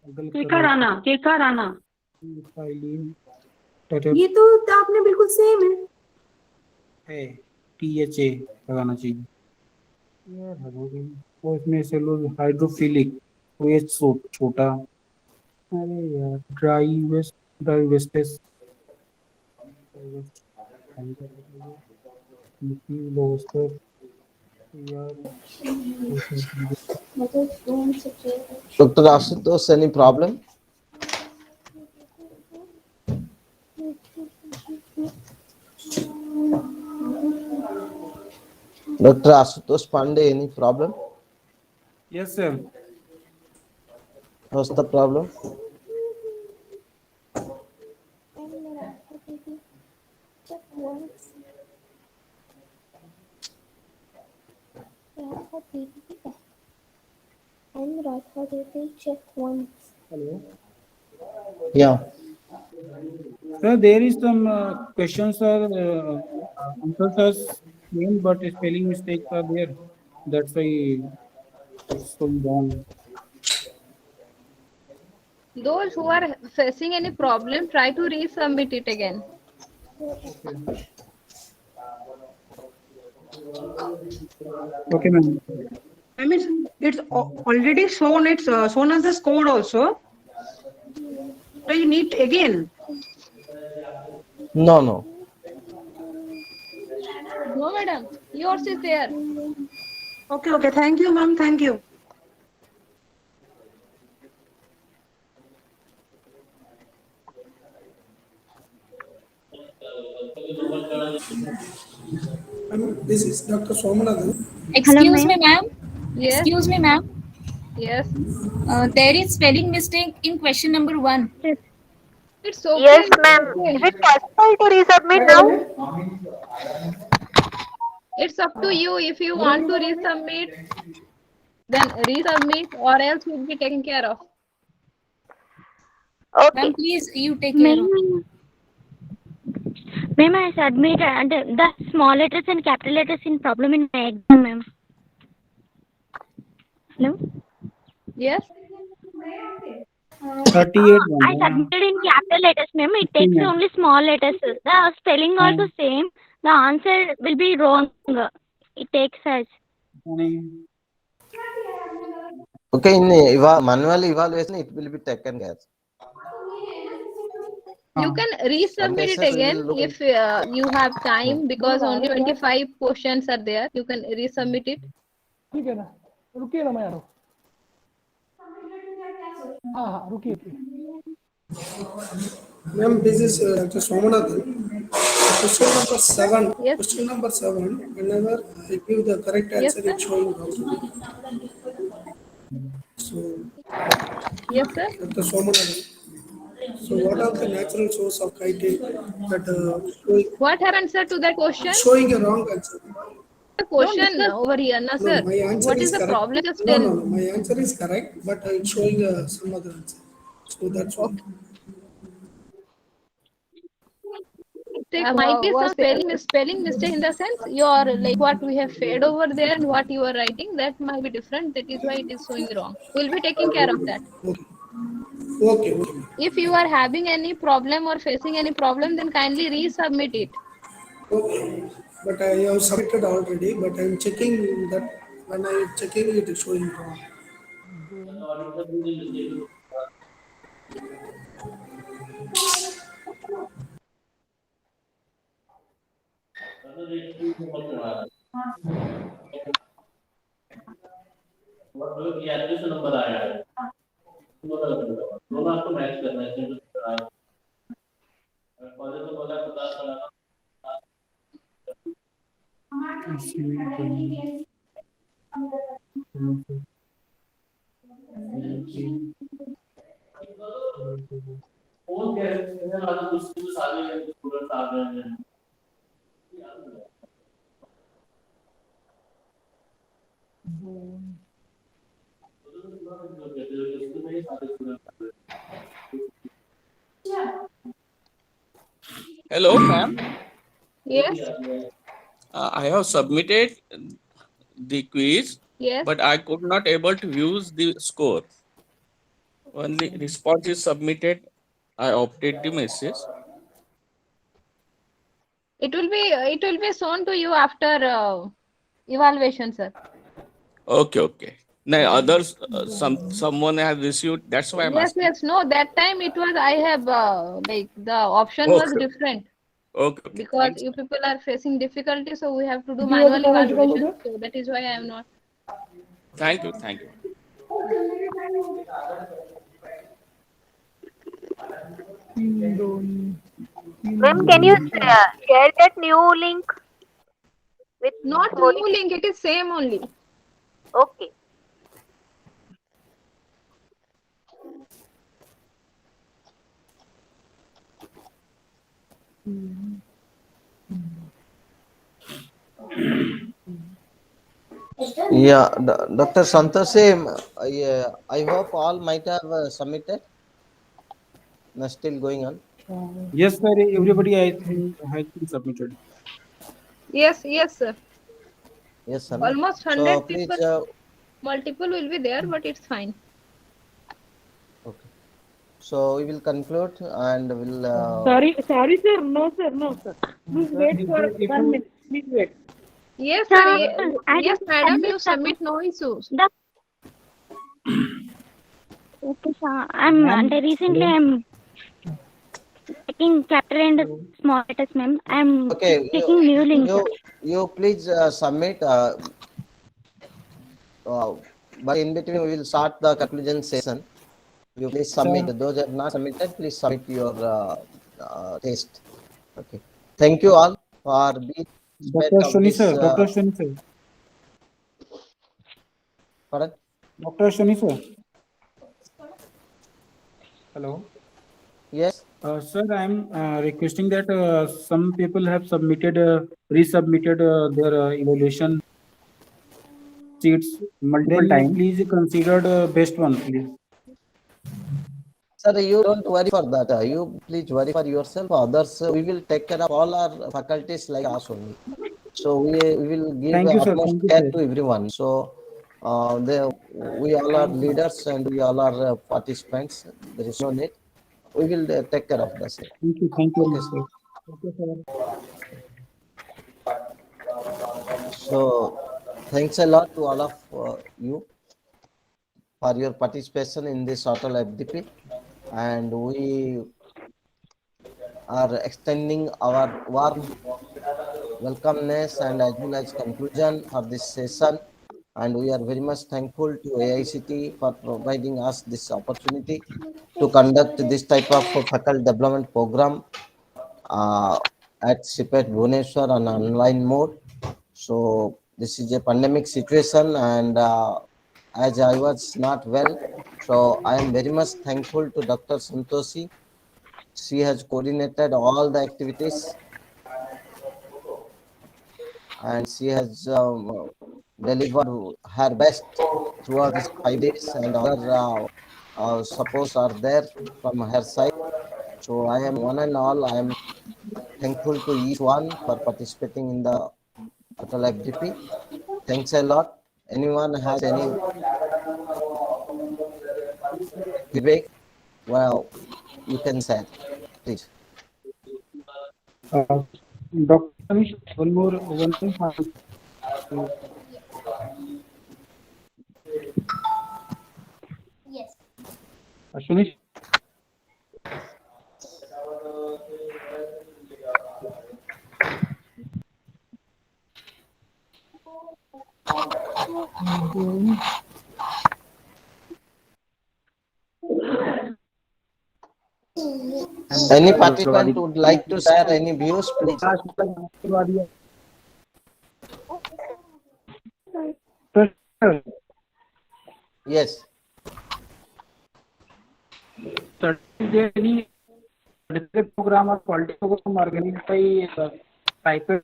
पागल कर केका रहा राणा, केका राणा. है। फाइलिंग ये तो आपने बिल्कुल सेम है। THA लगाना चाहिए यार, हमारे वो इसमें से लोग हाइड्रोफिलिक, वो ये छोटा। अरे यार, ड्राई वेस्टेस यार। Dr. Ashutosh, any problem? Dr. Ashutosh Pandey, any problem? Yes, sir. What's the problem? Hello. Yeah. Sir, there is some questions are answers are same, but spelling mistakes are there. That's why it's so wrong. Those who are facing any problem, try to resubmit it again. Okay. Okay, ma'am. I mean, it's already shown. It's shown as a code also. So you need again. No. No, madam. Yours is there. Okay. Thank you, ma'am. Thank you. This is Dr. Somanathan. Excuse me, ma'am. Yes. Excuse me, ma'am. Yes. There is spelling mistake in question number 1. It's okay. Yes, ma'am. Is it possible to resubmit now? It's up to you. If you want to resubmit, then resubmit, or else will be taken care of. Okay. Ma'am, please, you take care of it. Ma'am, I submit the small letters and capital letters in problem in my exam, ma'am. Hello? Yes. 38. I submitted in capital letters, ma'am. It takes only small letters. The spelling also same. The answer will be wrong. It takes such. Okay, in manual evaluation, it will be taken care. You can resubmit it again if you have time, because only 25 questions are there. You can resubmit it. ठीक है ना, रुकिए ना मैं आ रहा हूँ। हाँ रुकिए। Ma'am, this is Dr. Somanathan. Question number 7. Yes. Question number 7. Whenever I give the correct answer, it's showing wrong. So, yes, sir. Dr. Somanathan. So, what are the natural source of chitin that showing? What happened, sir, to that question? Showing a wrong answer. The question over here, na, No, sir. my answer What is is the correct. problem? Just No, tell. no, my answer is correct, but it's showing some other answer. So that's why. There might be some spelling mistake, in the sense your, like, what we have fed over there and what you are writing, that might be different. That is why it is showing wrong. We'll be taking care of that. Okay. If you are having any problem or facing any problem, then kindly resubmit it. Okay. But I have submitted already, but I'm checking that when I checking it is showing wrong. Hello, ma'am. Yes. I have submitted the quiz, Yes. but I could not able to use the score. When the response is submitted, I update the message. It will be shown to you after evaluation, sir. Okay. Now others, someone has received. That's why I'm Yes, asking. yes. No, that time it was I have like the option was Okay. different Okay. because Thanks. you people are facing difficulty, so we have to do manual evaluation. So that is why I am not. Thank you. Thank you. Ma'am, can you share that new link with Not Modi? new link. It is same only. Okay. Yeah, Dr. Santoshi, yeah, I hope all might have submitted. No, still going on. Yes, sir. Everybody, I think, has been submitted. Yes, yes, sir. Yes, sir. Almost So 100 please, people. Multiple will be there, but it's fine. okay. So we will conclude and we'll. Sorry, sir. No, sir. No, sir. Please wait for If 1 minute. Please wait. Yes, sir. Sir, I Yes, just madam. You submit, no issues. Okay, sir. Ma'am, Recently hello. I'm taking chapter and small letters, ma'am. I'm Okay, taking new link, sir. you please submit. But in between, we will start the conclusion session. You please submit. Sir. Those who have not submitted, please submit your test. Okay. Thank you all for being part Dr. of Shoni, this. sir. Dr. Shoni, sir. Pardon? Dr. Shoni, sir. Hello. Yes. Sir, I'm requesting that some people have submitted, resubmitted their evaluation sheets multiple times. Please consider the best one, please. Sir, you don't worry for that. You please worry for yourself. Others, we will take care of all our faculties like us only. So we will give Thank you, sir. utmost Thank you, care sir. to everyone. So we all are leaders and we all are participants. There is no need. We will take care of the same. Thank you. Thank you, Okay, sir. sir. Okay, sir. So thanks a lot to all of you for your participation in this ATAL FDP, and we are extending our warm welcomeness and as well as conclusion for this session. And we are very much thankful to AICT for providing us this opportunity to conduct this type of faculty development program at CIPET Bhubaneswar on online mode. So this is a pandemic situation, and as I was not well, so I am very much thankful to Dr. Santoshi. She has coordinated all the activities and she has delivered her best throughout these 5 days, and other supports are there from her side. So I am one and all, I am thankful to each one for participating in the ATAL FDP. Thanks a lot. Anyone has any feedback? Well, you can say, please. Dr. Shoni, one more. Yes. Shoni. Any participant would like to share any views, please? Yes. Sir, is there any certificate program or quality program organized by CIPET?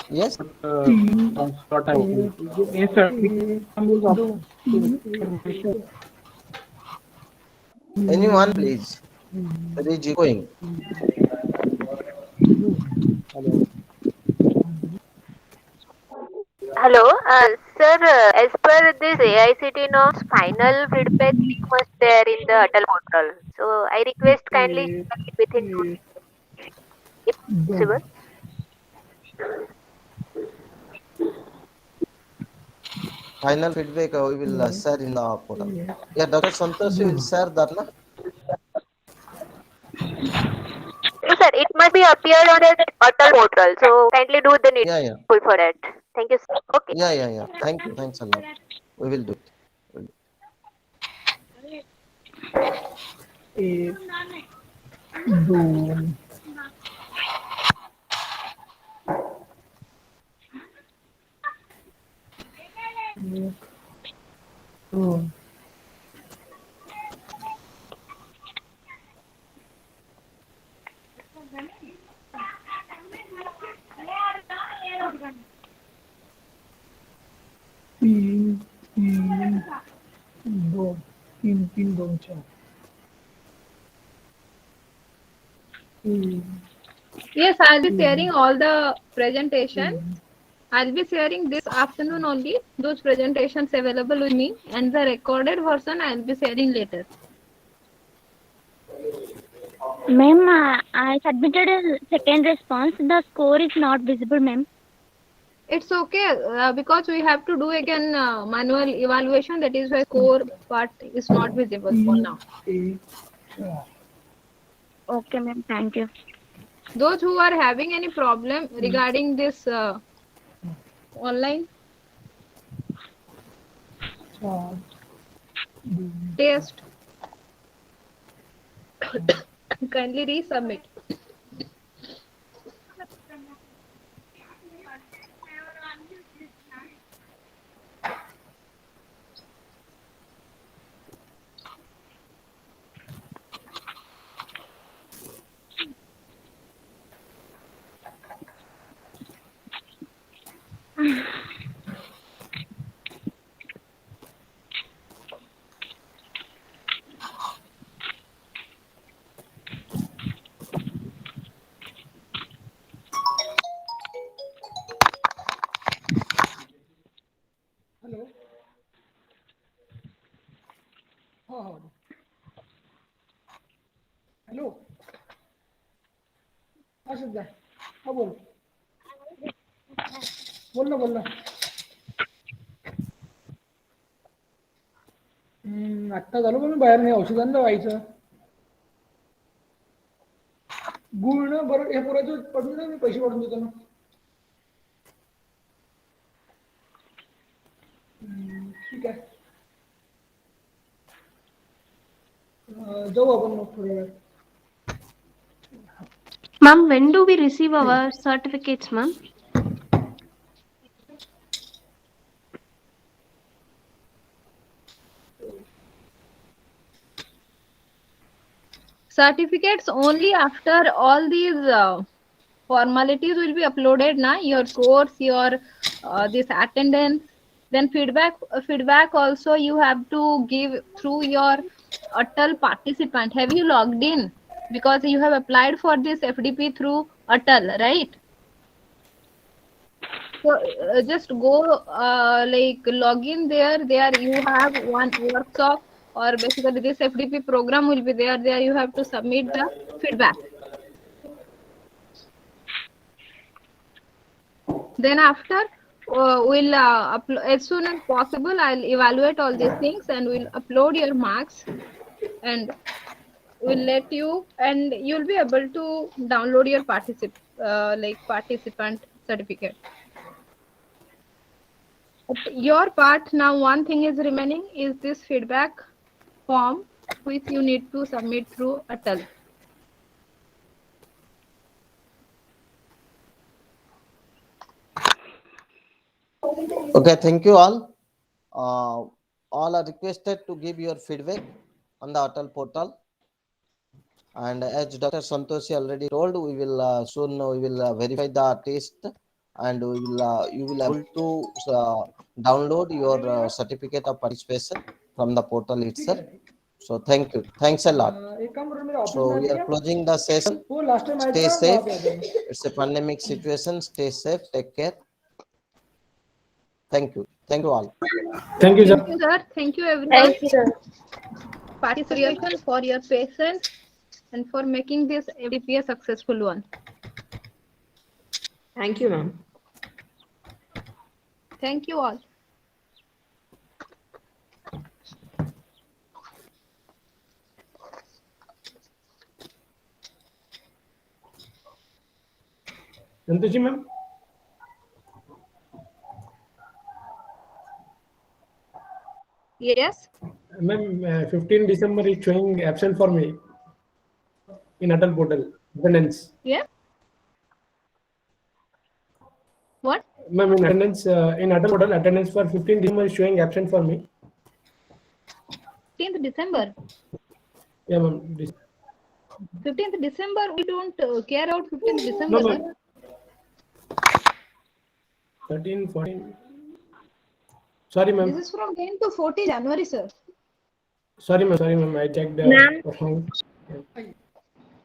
Yes. What I opened. Yes, sir. Anyone, please. There is echoing. Hello. Hello, sir. As per this AICT norms, final feedback link must there in the ATAL portal. So I request kindly share it within 2 days, if possible. Final feedback we will share in the portal. Yeah, Dr. Santosh will share that. Na? No, sir, it must be appeared on the ATAL portal. So kindly do the Yeah, yeah. needful for that. Thank you, sir. Okay. Yeah, yeah, yeah. Thank you. Thanks a lot. We will do it. एक, दो, एक, दो. तीन, तीन, दो, तीन, तीन, दो, चार. Yes, I'll be sharing all the presentation. I'll be sharing this afternoon only those presentations available with me, and the recorded version I'll be sharing later. Ma'am, I submitted a second response. The score is not visible, ma'am. It's okay because we have to do again manual evaluation. That is why score part is not visible for now. Okay, ma'am. Thank you. Those who are having any problem regarding this online test, kindly resubmit. Hello. हाँ. Hello. हाँ सध्या. हाँ बोल. बोल ना. आत्ता झालो पण बाहेर नाही औषधांना व्हायचं. गुळ ना बरं हे पुरायचं पडून ना मी पैसे पडून देतो ना. ठीक आहे. जाऊ आपण मग थोड्या वेळात. Ma'am, when do we receive our certificates, ma'am? Certificates only after all these formalities will be uploaded. Na your course, your this attendance, then feedback also you have to give through your ATAL participant. Have you logged in? Because you have applied for this FDP through ATAL, right? So just go like log in there. There you have one workshop, or basically this FDP program will be there. There you have to submit the feedback. Then after we'll as soon as possible I'll evaluate all these things and we'll upload your marks and we'll let you, and you'll be able to download your participant certificate. Your part now, one thing is remaining is this feedback form which you need to submit through ATAL. Okay, thank you all. All are requested to give your feedback on the ATAL portal. And as Dr. Santoshi already told, we will soon verify the test and you will able to download your certificate of participation from the portal itself. So thank you. Thanks a lot. So we are closing the session. Stay safe. It's a pandemic situation. Stay safe. Take care. Thank you. Thank you all. Thank you, sir. Thank you, sir. Thank you, everyone. Thank you, sir. Participation, for your patience, and for making this FDP a successful one. Thank you, ma'am. Thank you all. Santoshi, ma'am. Yes. Ma'am, 15 December is showing absent for me in ATAL portal. Attendance. Yeah. What? Ma'am, in attendance in ATAL portal, attendance for 15 December is showing absent for me. 15th December. Yeah, ma'am. 15th December, we don't care about 15th December. No, Sir. ma'am. 13, 14. Sorry, ma'am. This is from 10 to 40 January, sir. Sorry, ma'am. Sorry, ma'am. I checked. Ma'am. Wrong.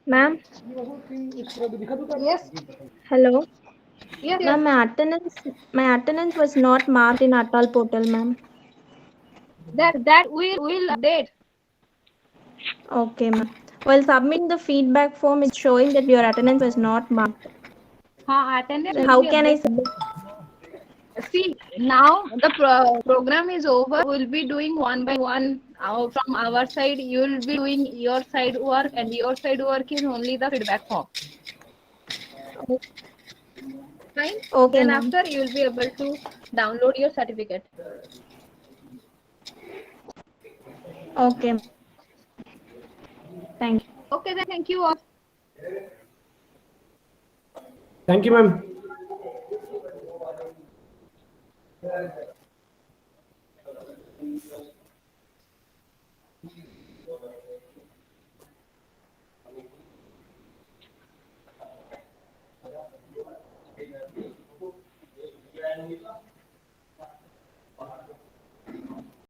Ma'am. Yes. Hello. Yes. Ma'am, my attendance was not marked in ATAL portal, ma'am. That will update. Okay, ma'am. While submitting the feedback form, it's showing that your attendance was not marked. Attendance. Then how can I submit? See, now the program is over. We'll be doing one by one. From our side, you'll be doing your side work, and your side work is only the feedback form. Fine. Okay, Then ma'am. after, you'll be able to download your certificate. Okay. Thank you. Okay, then thank you all. Thank you, ma'am.